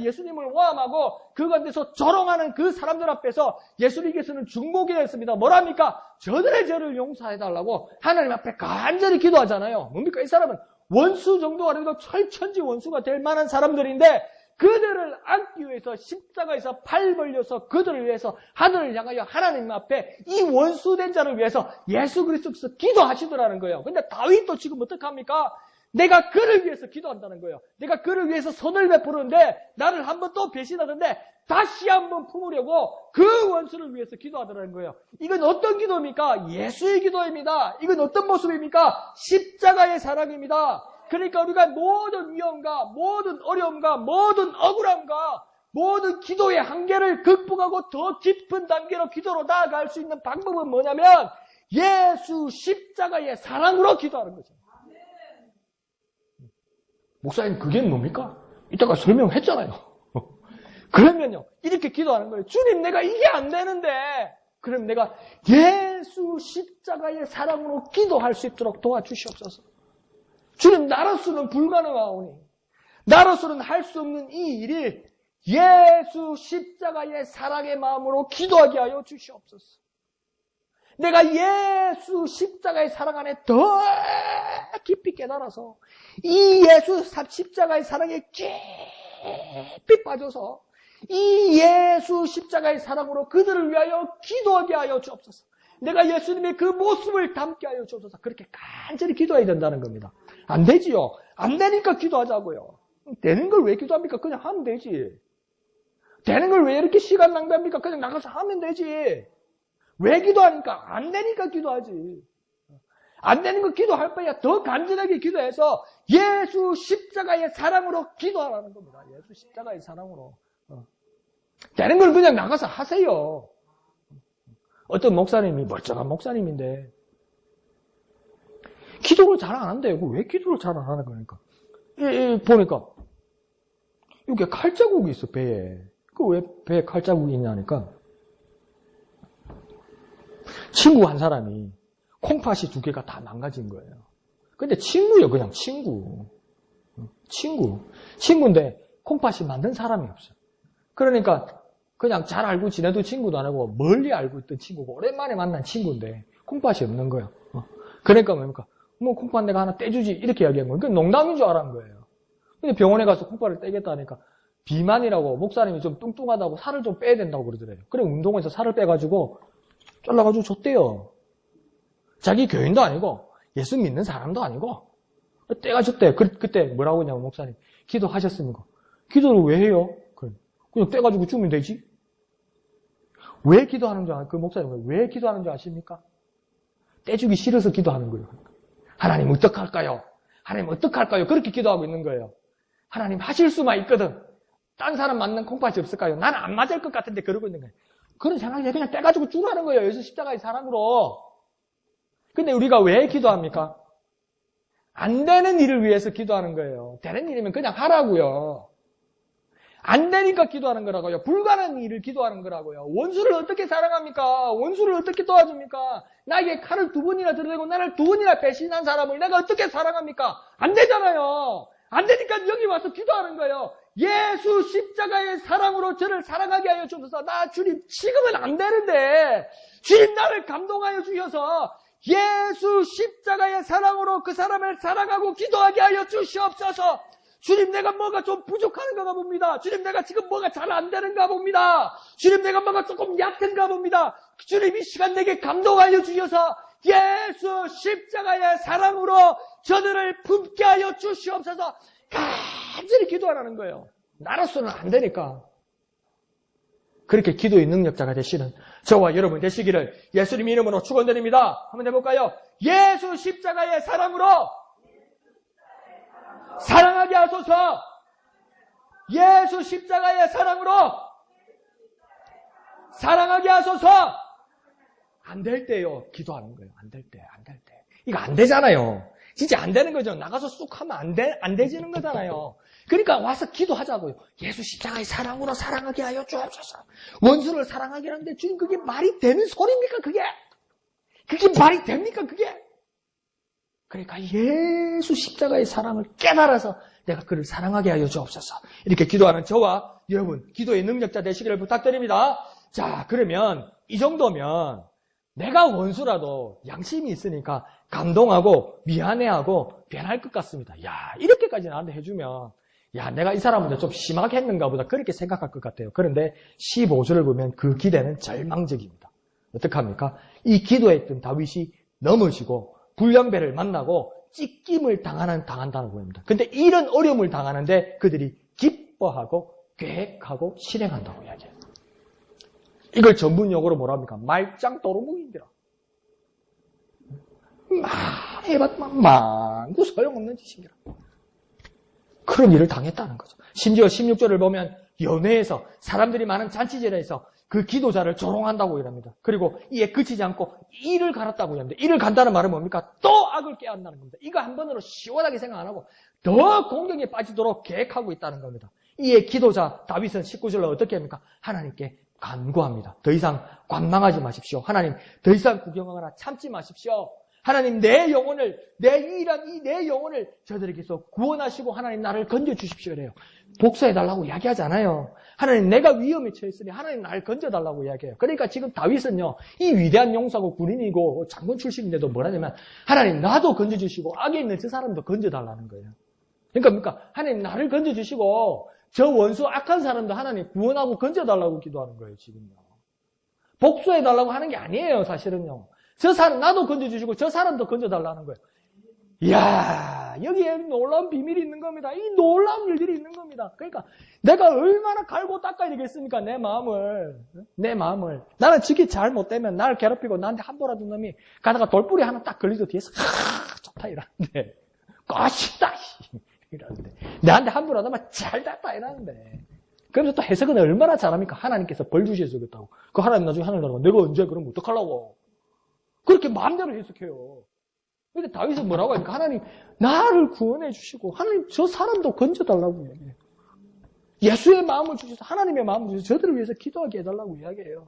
예수님을 모함하고 그 가운데서 조롱하는 그 사람들 앞에서 예수님께서는 중보기를 했습니다. 뭐랍니까? 저들의 죄를 용서해달라고 하나님 앞에 간절히 기도하잖아요. 뭡니까? 이 사람은 원수 정도가 아니고 철천지 원수가 될 만한 사람들인데 그들을 안기 위해서 십자가에서 팔 벌려서 그들을 위해서 하늘을 향하여 하나님 앞에 이 원수된 자를 위해서 예수 그리스도께서 기도하시더라는 거예요. 근데 다윗도 지금 어떡합니까? 내가 그를 위해서 기도한다는 거예요. 내가 그를 위해서 선을 베푸는데 나를 한번 또 배신하던데 다시 한번 품으려고 그 원수를 위해서 기도하더라는 거예요. 이건 어떤 기도입니까? 예수의 기도입니다. 이건 어떤 모습입니까? 십자가의 사랑입니다. 그러니까 우리가 모든 위험과 모든 어려움과 모든 억울함과 모든 기도의 한계를 극복하고 더 깊은 단계로 기도로 나아갈 수 있는 방법은 뭐냐면 예수 십자가의 사랑으로 기도하는 거죠. 목사님 그게 뭡니까? 이따가 설명했잖아요. 그러면요 이렇게 기도하는 거예요. 주님 내가 이게 안 되는데 그럼 내가 예수 십자가의 사랑으로 기도할 수 있도록 도와주시옵소서. 주님 나로서는 불가능하오니 나로서는 할 수 없는 이 일이 예수 십자가의 사랑의 마음으로 기도하게 하여 주시옵소서. 내가 예수 십자가의 사랑 안에 더 깊이 깨달아서 이 예수 십자가의 사랑에 깊이 빠져서 이 예수 십자가의 사랑으로 그들을 위하여 기도하게 하여 주옵소서. 내가 예수님의 그 모습을 담게 하여 주옵소서. 그렇게 간절히 기도해야 된다는 겁니다. 안 되지요. 안 되니까 기도하자고요. 되는 걸 왜 기도합니까? 그냥 하면 되지. 되는 걸 왜 이렇게 시간 낭비합니까? 그냥 나가서 하면 되지. 왜 기도하니까? 안 되니까 기도하지. 안 되는 거 기도할 바에야 더 간절하게 기도해서 예수 십자가의 사랑으로 기도하라는 겁니다. 예수 십자가의 사랑으로. 되는 걸 그냥 나가서 하세요. 어떤 목사님이 멀쩡한 목사님인데 기도를 잘 안 한대요. 왜 기도를 잘 안 하는 거니까? 보니까 여기 칼자국이 있어, 배에. 왜 배에 칼자국이 있냐니까 친구 한 사람이 콩팥이 2개가 다 망가진 거예요. 근데 친구예요, 그냥 친구. 친구인데 콩팥이 만든 사람이 없어요. 그러니까 그냥 잘 알고 지내도 친구도 아니고 멀리 알고 있던 친구고 오랜만에 만난 친구인데 콩팥이 없는 거예요. 그러니까 뭡니까? 뭐 콩팥 내가 하나 떼주지 이렇게 이야기한 거예요. 그게 농담인 줄 알았는 거예요. 근데 병원에 가서 콩팥을 떼겠다니까 비만이라고 목사님이 좀 뚱뚱하다고 살을 좀 빼야 된다고 그러더래요. 그래 운동해서 살을 빼가지고 잘라가지고 줬대요. 자기 교인도 아니고 예수 믿는 사람도 아니고 떼가 줬대요. 그때 뭐라고 했냐면 목사님 기도하셨습니까? 기도를 왜 해요? 그냥 떼가지고 주면 되지. 왜 기도하는 줄 그 목사님 왜 기도하는 줄 아십니까? 떼주기 싫어서 기도하는 거예요. 하나님 어떡할까요? 하나님 어떡할까요? 그렇게 기도하고 있는 거예요. 하나님 하실 수만 있거든. 딴 사람 맞는 콩팥이 없을까요? 나는 안 맞을 것 같은데 그러고 있는 거예요. 그런 생각이 그냥 떼가지고 주라는 거예요. 예수 십자가의 사랑으로. 근데 우리가 왜 기도합니까? 안 되는 일을 위해서 기도하는 거예요. 되는 일이면 그냥 하라고요. 안 되니까 기도하는 거라고요. 불가능한 일을 기도하는 거라고요. 원수를 어떻게 사랑합니까? 원수를 어떻게 도와줍니까? 나에게 칼을 2번이나 들이대고 나를 2번이나 배신한 사람을 내가 어떻게 사랑합니까? 안 되잖아요. 안 되니까 여기 와서 기도하는 거예요. 예수 십자가의 사랑으로 저를 사랑하게 하여 주셔서 나 주님 지금은 안 되는데 주님 나를 감동하여 주셔서 예수 십자가의 사랑으로 그 사람을 사랑하고 기도하게 하여 주시옵소서. 주님 내가 뭐가 좀 부족한가 봅니다. 주님 내가 지금 뭐가 잘 안 되는가 봅니다. 주님 내가 뭐가 조금 얕은가 봅니다. 주님 이 시간 내게 감동하여 주셔서 예수 십자가의 사랑으로 저들을 품게 하여 주시옵소서. 간절히 기도하라는 거예요. 나로서는 안 되니까. 그렇게 기도의 능력자가 되시는 저와 여러분 되시기를 예수님 이름으로 축원드립니다. 한번 해볼까요? 예수 십자가의 사랑으로 사랑하게 하소서. 예수 십자가의 사랑으로 사랑하게 하소서. 안 될 때요 기도하는 거예요. 안 될 때. 이거 안 되잖아요. 진짜 안 되는 거죠. 나가서 쑥 하면 안 되지는 거잖아요. 그러니까 와서 기도하자고요. 예수 십자가의 사랑으로 사랑하게 하여 주옵소서. 원수를 사랑하게 하는데 주님 그게 말이 되는 소리입니까? 그게 말이 됩니까? 그게? 그러니까 예수 십자가의 사랑을 깨달아서 내가 그를 사랑하게 하여 주옵소서. 이렇게 기도하는 저와 여러분 기도의 능력자 되시기를 부탁드립니다. 자, 그러면 이 정도면 내가 원수라도 양심이 있으니까 감동하고 미안해하고 변할 것 같습니다. 야, 이렇게까지 나한테 해주면 야, 내가 이 사람보다 좀 심하게 했는가 보다 그렇게 생각할 것 같아요. 그런데 15절을 보면 그 기대는 절망적입니다. 어떡합니까? 이 기도했던 다윗이 넘어지고 불량배를 만나고 찢김을 당한다는 겁니다. 근데 이런 어려움을 당하는데 그들이 기뻐하고 계획하고 실행한다고 이야기해요. 이걸 전문용어로 뭐라 합니까? 말짱도루묵인데라. 막 해봤더만 망구 소용없는 짓이라. 그런 일을 당했다는 거죠. 심지어 16절을 보면 연회에서 사람들이 많은 잔치제에서 그 기도자를 조롱한다고 이랍니다. 그리고 이에 그치지 않고 이를 갈았다고 합니다. 이를 간다는 말은 뭡니까? 또 악을 깨한다는 겁니다. 이거 한 번으로 시원하게 생각 안 하고 더 공경에 빠지도록 계획하고 있다는 겁니다. 이에 기도자 다윗은 19절로 어떻게 합니까? 하나님께 간구합니다. 더 이상 관망하지 마십시오. 하나님, 더 이상 구경하거나 참지 마십시오. 하나님, 내 영혼을, 내 유일한 이 내 영혼을 저들에게서 구원하시고 하나님 나를 건져주십시오. 그래요. 복수해달라고 이야기하잖아요. 하나님, 내가 위험에 처했으니 하나님 나를 건져달라고 이야기해요. 그러니까 지금 다윗은요, 이 위대한 용사고 군인이고 장군 출신인데도 뭐라냐면 하나님, 나도 건져주시고 악에 있는 저 사람도 건져달라는 거예요. 그러니까 하나님, 나를 건져주시고 저 원수 악한 사람도 하나님 구원하고 건져달라고 기도하는 거예요, 지금요. 복수해달라고 하는 게 아니에요, 사실은요. 저 사람, 나도 건져주시고 저 사람도 건져달라는 거예요. 이야, 여기에 놀라운 비밀이 있는 겁니다. 이 놀라운 일들이 있는 겁니다. 그러니까 내가 얼마나 갈고 닦아야 되겠습니까? 내 마음을. 나는 지키 잘못되면 나를 괴롭히고 나한테 함부로라도 놈이 가다가 돌뿌리 하나 딱 걸리죠. 뒤에서 좋다 이러는데 꺼시다 이러는데 나한테 함부로라도 막 잘 닦다 이러는데 그러면서 또 해석은 얼마나 잘합니까? 하나님께서 벌 주시겠다고. 그 하나님 나중에 하늘 나라고 내가 언제 그러면 어떡하려고. 그렇게 마음대로 해석해요. 근데 다윗은 뭐라고 하니까 하나님 나를 구원해 주시고 하나님 저 사람도 건져달라고 이야기해요. 예수의 마음을 주셔서 하나님의 마음을 주셔서 저들을 위해서 기도하게 해달라고 이야기해요.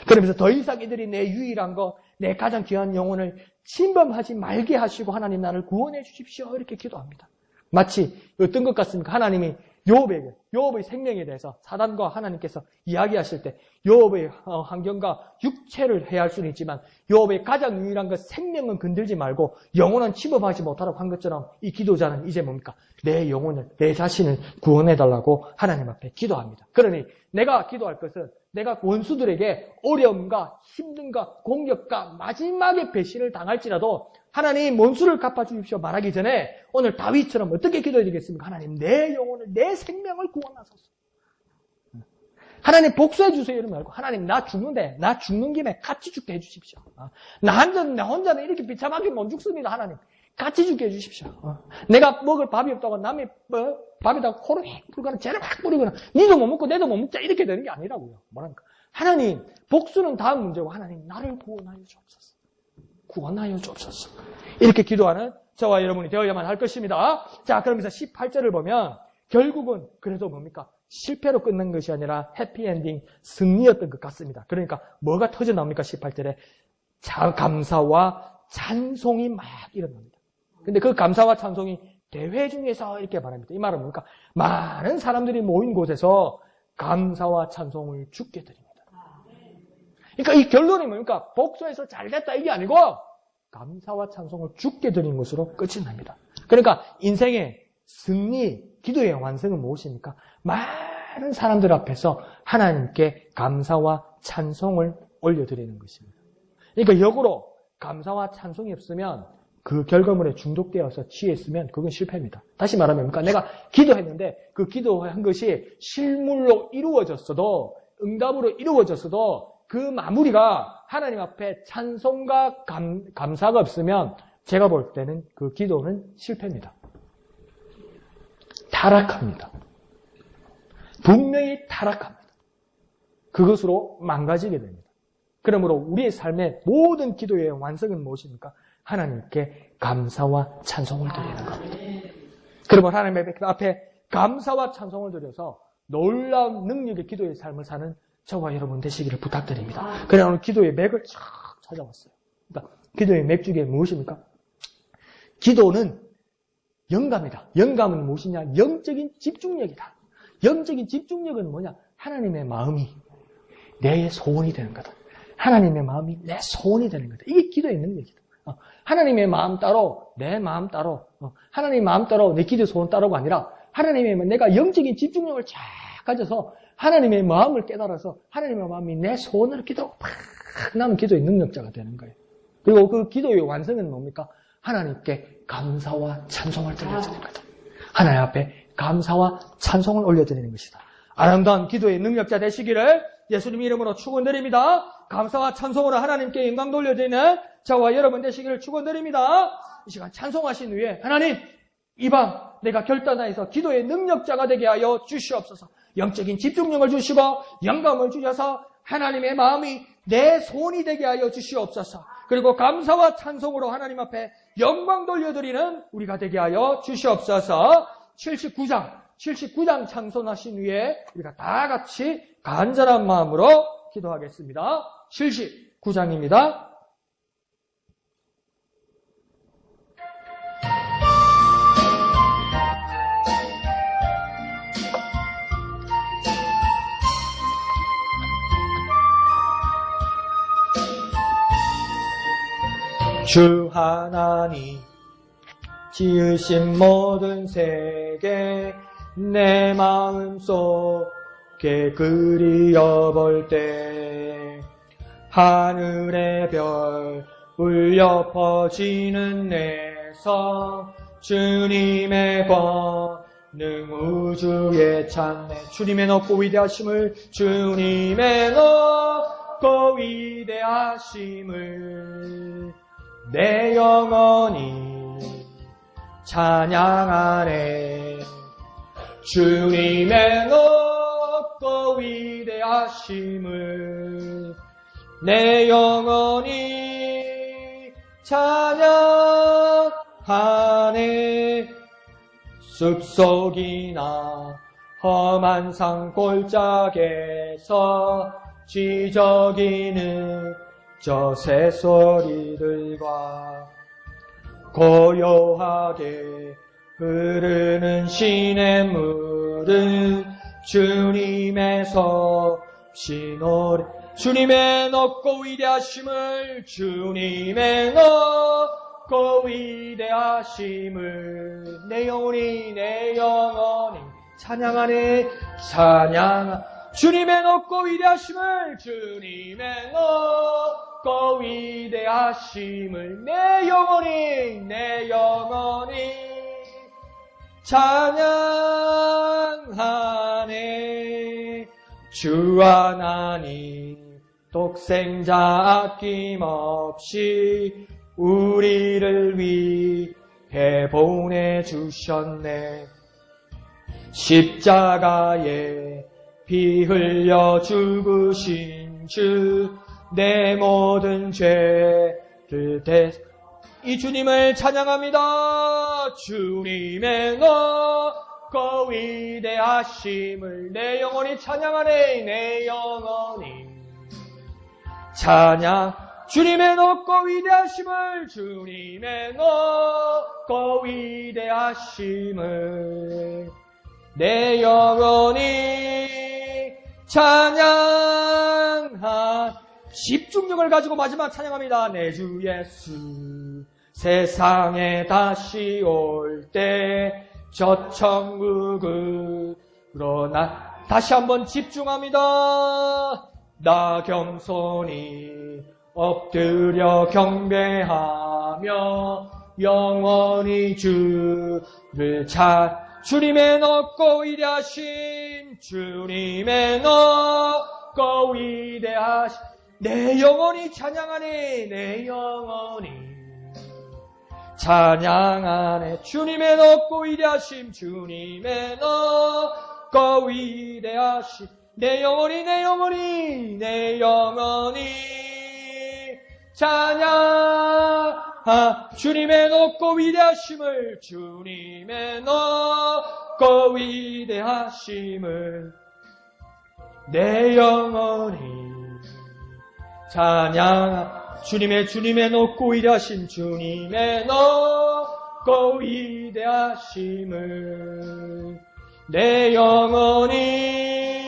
그러면서 더 이상 이들이 내 유일한 거, 내 가장 귀한 영혼을 침범하지 말게 하시고 하나님 나를 구원해 주십시오. 이렇게 기도합니다. 마치 어떤 것 같습니까? 하나님이 요업의 생명에 대해서 사단과 하나님께서 이야기하실 때 요업의 환경과 육체를 해할 수는 있지만 요업의 가장 유일한 것 생명은 건들지 말고 영혼은 침범하지 못하라고 한 것처럼 이 기도자는 이제 뭡니까? 내 영혼을, 내 자신을 구원해달라고 하나님 앞에 기도합니다. 그러니 내가 기도할 것은 내가 원수들에게 어려움과 힘듦과 공격과 마지막에 배신을 당할지라도 하나님 원수를 갚아주십시오 말하기 전에 오늘 다윗처럼 어떻게 기도해야 되겠습니까? 하나님 내 영혼을 내 생명을 구원하소서. 하나님 복수해 주세요 이러지 말고 하나님 나 죽는데 나 죽는 김에 같이 죽게 해주십시오. 나 혼자는 이렇게 비참하게 못 죽습니다. 하나님 같이 죽게 해주십시오. 내가 먹을 밥이 없다고 남의 밥에다가 코를 휙 불거나 쟤를 확 뿌리거나 니도 못 먹고 내도 못 먹자 이렇게 되는 게 아니라고요. 뭐랄까 하나님 복수는 다음 문제고 하나님 나를 구원하여 주옵소서. 구원하여 주옵소서. 이렇게 기도하는 저와 여러분이 되어야만 할 것입니다. 자, 그러면서 18절을 보면 결국은 그래도 뭡니까? 실패로 끝난 것이 아니라 해피엔딩 승리였던 것 같습니다. 그러니까 뭐가 터져 나옵니까? 18절에 감사와 찬송이 막 일어납니다. 근데 그 감사와 찬송이 대회 중에서 이렇게 말합니다. 이 말은 뭡니까? 많은 사람들이 모인 곳에서 감사와 찬송을 주께 드립니다. 그러니까 이 결론이 뭡니까? 복수해서 잘됐다 이게 아니고 감사와 찬송을 주께 드린 것으로 끝이 납니다. 그러니까 인생의 승리, 기도의 완성은 무엇입니까? 많은 사람들 앞에서 하나님께 감사와 찬송을 올려드리는 것입니다. 그러니까 역으로 감사와 찬송이 없으면 그 결과물에 중독되어서 취했으면 그건 실패입니다. 다시 말하면 뭡니까? 내가 기도했는데 그 기도한 것이 실물로 이루어졌어도 응답으로 이루어졌어도 그 마무리가 하나님 앞에 찬송과 감사가 없으면 제가 볼 때는 그 기도는 실패입니다. 타락합니다. 분명히 타락합니다. 그것으로 망가지게 됩니다. 그러므로 우리의 삶의 모든 기도의 완성은 무엇입니까? 하나님께 감사와 찬송을 드리는 겁니다. 그러면 하나님 앞에 감사와 찬송을 드려서 놀라운 능력의 기도의 삶을 사는 저와 여러분 되시기를 부탁드립니다. 그래서 오늘 기도의 맥을 쫙 찾아왔어요. 그러니까 기도의 맥 중에 무엇입니까? 기도는 영감이다. 영감은 무엇이냐? 영적인 집중력이다. 영적인 집중력은 뭐냐? 하나님의 마음이 내 소원이 되는 거다. 하나님의 마음이 내 소원이 되는 거다. 이게 기도의 능력이다. 하나님의 마음 따로 내 마음 따로 하나님의 마음 따로 내 기도의 소원 따로가 아니라 하나님의 내가 영적인 집중력을 쫙 가져서 하나님의 마음을 깨달아서 하나님의 마음이 내 소원을 기도하고 팍 나는 기도의 능력자가 되는 거예요. 그리고 그 기도의 완성은 뭡니까? 하나님께 감사와 찬송을 들려드리는 거다. 하나님 앞에 감사와 찬송을 올려드리는 것이다. 아름다운 기도의 능력자 되시기를 예수님 이름으로 축원드립니다. 감사와 찬송으로 하나님께 영광 돌려드리는 저와 여러분 되시기를 축원드립니다. 이 시간 찬송하신 후에 하나님, 이 밤 내가 결단하여서 기도의 능력자가 되게 하여 주시옵소서. 영적인 집중력을 주시고 영감을 주셔서 하나님의 마음이 내 손이 되게 하여 주시옵소서. 그리고 감사와 찬송으로 하나님 앞에 영광 돌려드리는 우리가 되게 하여 주시옵소서. 79장 찬송하신 후에 우리가 다 같이 간절한 마음으로 기도하겠습니다. 79장입니다. 주 하나님 지으신 모든 세계 내 마음속에 그리어볼 때 하늘의 별 울려 퍼지는 내성 주님의 권능 우주에 찬네. 주님의 높고 위대하심을 주님의 높고 위대하심을 내 영혼이 찬양하네. 주님의 높고 위대하심을 내 영혼이 찬양하네. 숲속이나 험한 산골짜기에서 지저귀는 저 새소리들과 고요하게 흐르는 시냇물은 주님의 섭씨 노래. 주님의 높고 위대하심을 주님의 높고 위대하심을 내 영혼이 찬양하네. 주님의 높고 위대하심을 주님의 높고 위대하심을 내 영혼이 찬양하네. 주 하나님 독생자 아낌없이 우리를 위해 보내주셨네. 십자가에 피 흘려 죽으신 주 내 모든 죄를 이 주님을 찬양합니다. 주님의 높고 위대하심을 내 영혼이 찬양하네. 내 영혼이 찬양. 주님의 높고 위대하심을 주님의 높고 위대하심을 내 영혼이 찬양하. 집중력을 가지고 마지막 찬양합니다. 내 주 예수 세상에 다시 올 때 저 천국으로 나 다시 한번 집중합니다. 나 겸손히 엎드려 경배하며 영원히 주를 주님의 높고 위대하심 주님의 높고 위대하심 내 영혼이 찬양하네. 내 영혼이 찬양하네. 주님의 높고 위대하심 주님의 높고 위대하심 내 영혼이 찬양. 주님의 높고 위대하심을 주님의 높고 위대하심을 내 영혼이 찬양. 주님의 높고 위대하심 주님의 높고 위대하심을 내 영혼이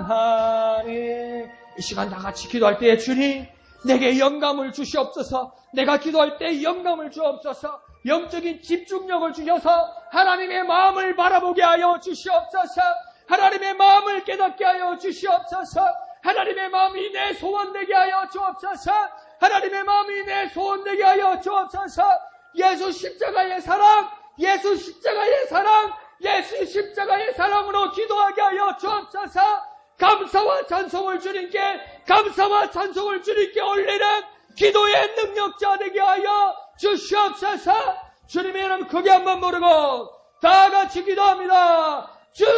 찬양하네. 이 시간 다 같이 기도할 때 주님 내게 영감을 주시옵소서. 내가 기도할 때 영감을 주옵소서. 영적인 집중력을 주셔서 하나님의 마음을 바라보게 하여 주시옵소서. 하나님의 마음을 깨닫게 하여 주시옵소서. 하나님의 마음이 내 소원되게 하여 주옵소서. 하나님의 마음이 내 소원 되게 하여 주옵소서. 예수 십자가의 사랑, 예수 십자가의 사랑, 예수 십자가의 사랑으로 기도하게 하여 주옵소서. 감사와 찬송을 주님께, 감사와 찬송을 주님께 올리는 기도의 능력자 되게 하여 주시옵소서. 주님의 이름 크게 한번 부르고 다 같이 기도합니다. 주여!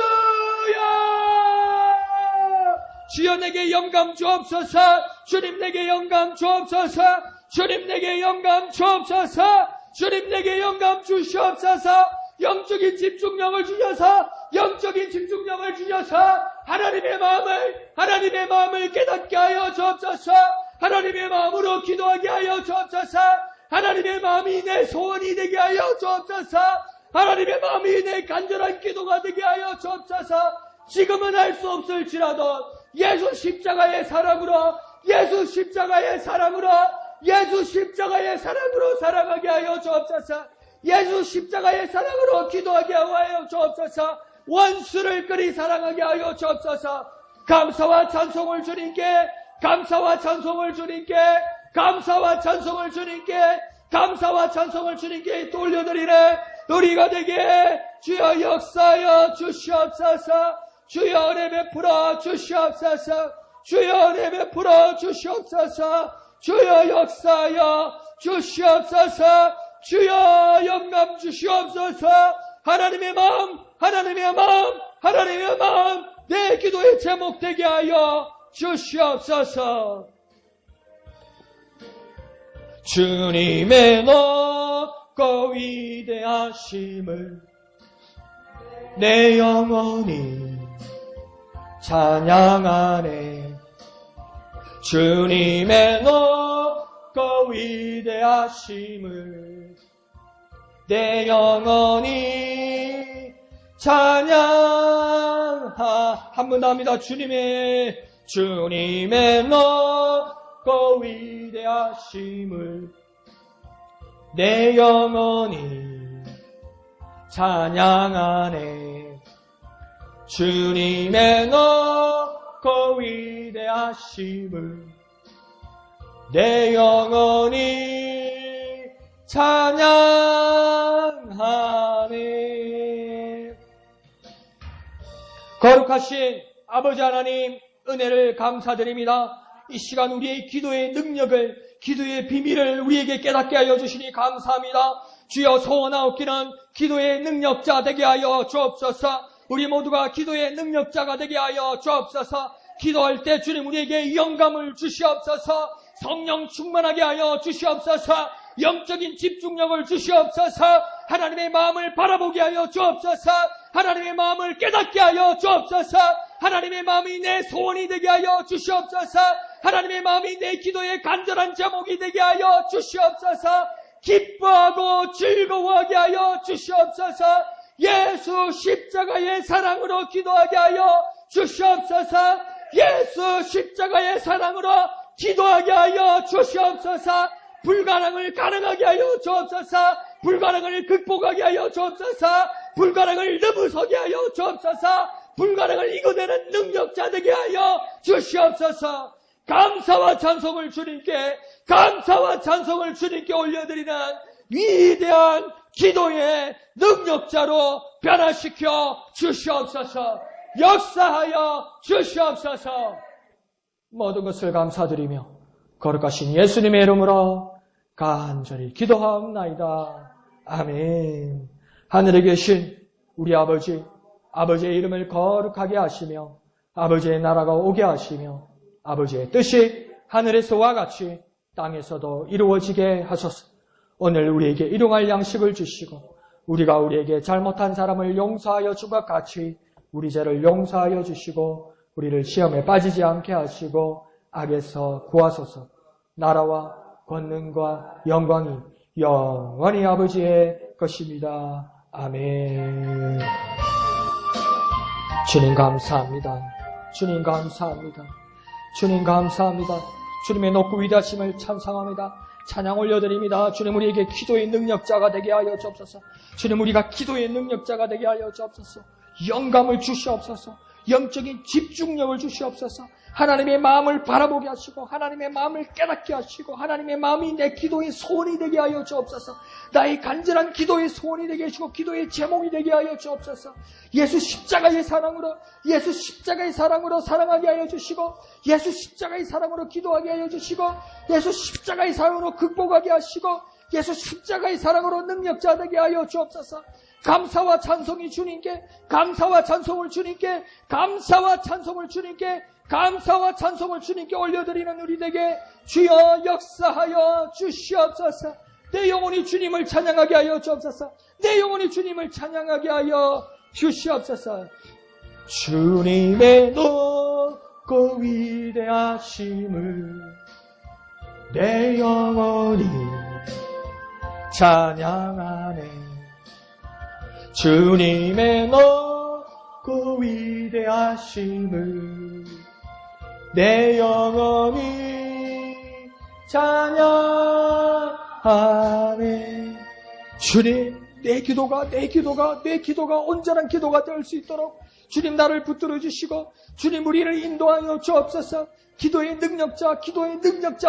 주여 내게 영감 주옵소서. 주님 내게 영감 주옵소서. 주님 내게 영감 주옵소서. 주님 내게 영감 주시옵소서. 영적인 집중력을 주셔서, 영적인 집중력을 주셔서 하나님의 마음을 깨닫게 하여 주옵소서. 하나님의 마음으로 기도하게 하여 주옵소서. 하나님의 마음이 내 소원이 되게 하여 주옵소서. 하나님의 마음이 내 간절한 기도가 되게 하여 주옵소서. 지금은 할 수 없을지라도 예수 십자가의 사랑으로, 예수 십자가의 사랑으로, 예수 십자가의 사랑으로 살아가게 하여 주옵소서. 예수 십자가의 사랑으로 기도하게 하여 주옵소서. 원수를 그리 사랑하게 하여 주옵소서. 감사와 찬송을 주님께, 감사와 찬송을 주님께, 감사와 찬송을 주님께, 감사와 찬송을 주님께 돌려드리네 우리가 되게 주여 역사하여 주시옵소서. 주여 은혜 베풀어 주시옵소서. 주여 은혜 베풀어 주시옵소서. 주여 역사하여 주시옵소서. 주여 영감 주시옵소서. 하나님의 마음, 하나님의 마음, 하나님의 마음 내 기도의 제목 되게 하여 주시옵소서. 주님의 높고 위대하심을 내 영혼이 찬양하네. 주님의 높고 위대하심을 내 영혼이 찬양하. 한 번 더 합니다. 주님의 높고 위대하심을 내 영혼이 찬양하네. 주님의 높고 위대하심을 내 영혼이 찬양하네. 거룩하신 아버지 하나님, 은혜를 감사드립니다. 이 시간 우리의 기도의 능력을, 기도의 비밀을 우리에게 깨닫게 하여 주시니 감사합니다. 주여 소원하옵기는 기도의 능력자 되게 하여 주옵소서. 우리 모두가 기도의 능력자가 되게 하여 주옵소서. 기도할 때 주님 우리에게 영감을 주시옵소서. 성령 충만하게 하여 주시옵소서. 영적인 집중력을 주시옵소서. 하나님의 마음을 바라보게 하여 주옵소서. 하나님의 마음을 깨닫게 하여 주옵소서. 하나님의 마음이 내 소원이 되게 하여 주시옵소서. 하나님의 마음이 내 기도의 간절한 제목이 되게 하여 주시옵소서. 기뻐하고 즐거워하게 하여 주시옵소서. 예수 십자가의 사랑으로 기도하게 하여 주시옵소서. 예수 십자가의 사랑으로 기도하게 하여 주시옵소서. 불가능을 가능하게 하여 주옵소서. 불가능을 극복하게 하여 주옵소서. 불가능을 넘어서게 하여 주옵소서. 불가능을 이겨내는 능력자 되게 하여 주시옵소서. 감사와 찬송을 주님께, 감사와 찬송을 주님께 올려드리는 위대한 기도의 능력자로 변화시켜 주시옵소서. 역사하여 주시옵소서. 모든 것을 감사드리며 거룩하신 예수님의 이름으로 간절히 기도하옵나이다. 아멘. 하늘에 계신 우리 아버지, 아버지의 이름을 거룩하게 하시며 아버지의 나라가 오게 하시며 아버지의 뜻이 하늘에서와 같이 땅에서도 이루어지게 하소서. 오늘 우리에게 일용할 양식을 주시고 우리가 우리에게 잘못한 사람을 용서하여 준 것 같이 우리 죄를 용서하여 주시고 우리를 시험에 빠지지 않게 하시고 악에서 구하소서. 나라와 권능과 영광이 영원히 아버지의 것입니다. 아멘. 주님 감사합니다. 주님 감사합니다. 주님 감사합니다. 주님의 높고 위대하심을 찬송합니다. 찬양 올려드립니다. 주님 우리에게 기도의 능력자가 되게 하여 주옵소서. 주님 우리가 기도의 능력자가 되게 하여 주옵소서. 영감을 주시옵소서. 영적인 집중력을 주시옵소서. 하나님의 마음을 바라보게 하시고 하나님의 마음을 깨닫게 하시고 하나님의 마음이 내 기도의 소원이 되게 하여 주옵소서. 나의 간절한 기도의 소원이 되게 하시고 기도의 제목이 되게 하여 주옵소서. 예수 십자가의 사랑으로 예수 십자가의 사랑으로 사랑하게 하여 주시고 예수 십자가의 사랑으로 기도하게 하여 주시고 예수 십자가의 사랑으로 극복하게 하시고 예수 십자가의 사랑으로 능력자 되게 하여 주옵소서. 감사와 찬송이 주님께, 감사와 찬송을 주님께, 감사와 찬송을 주님께, 감사와 찬송을 주님께 올려드리는 우리에게 주여 역사하여 주시옵소서. 내 영혼이 주님을 찬양하게 하여 주옵소서. 내 영혼이 주님을 찬양하게 하여 주시옵소서. 주님의 높고 위대하심을 내 영혼이 찬양하네. 주님의 높고 위대하심을 내 영혼이 찬양하네. 주님, 내 기도가 온전한 기도가 될 수 있도록 주님 나를 붙들어 주시고 주님 우리를 인도하여 주옵소서. 기도의 능력자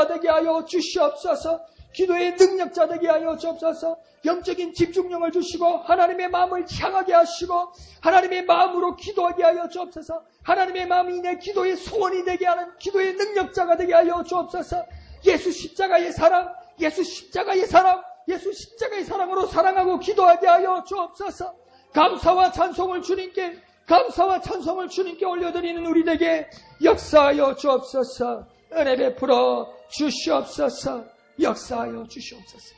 되게 하여 주시옵소서. 기도의 능력자 되게 하여 주옵소서. 영적인 집중력을 주시고 하나님의 마음을 향하게 하시고 하나님의 마음으로 기도하게 하여 주옵소서. 하나님의 마음이 내 기도의 소원이 되게 하는 기도의 능력자가 되게 하여 주옵소서. 예수 십자가의 사랑, 예수 십자가의 사랑, 예수 십자가의 사랑으로 사랑하고 기도하게 하여 주옵소서. 감사와 찬송을 주님께 올려드리는 우리에게 역사하여 주옵소서. 은혜 베풀어 주시옵소서. 역사하여 주시옵소서.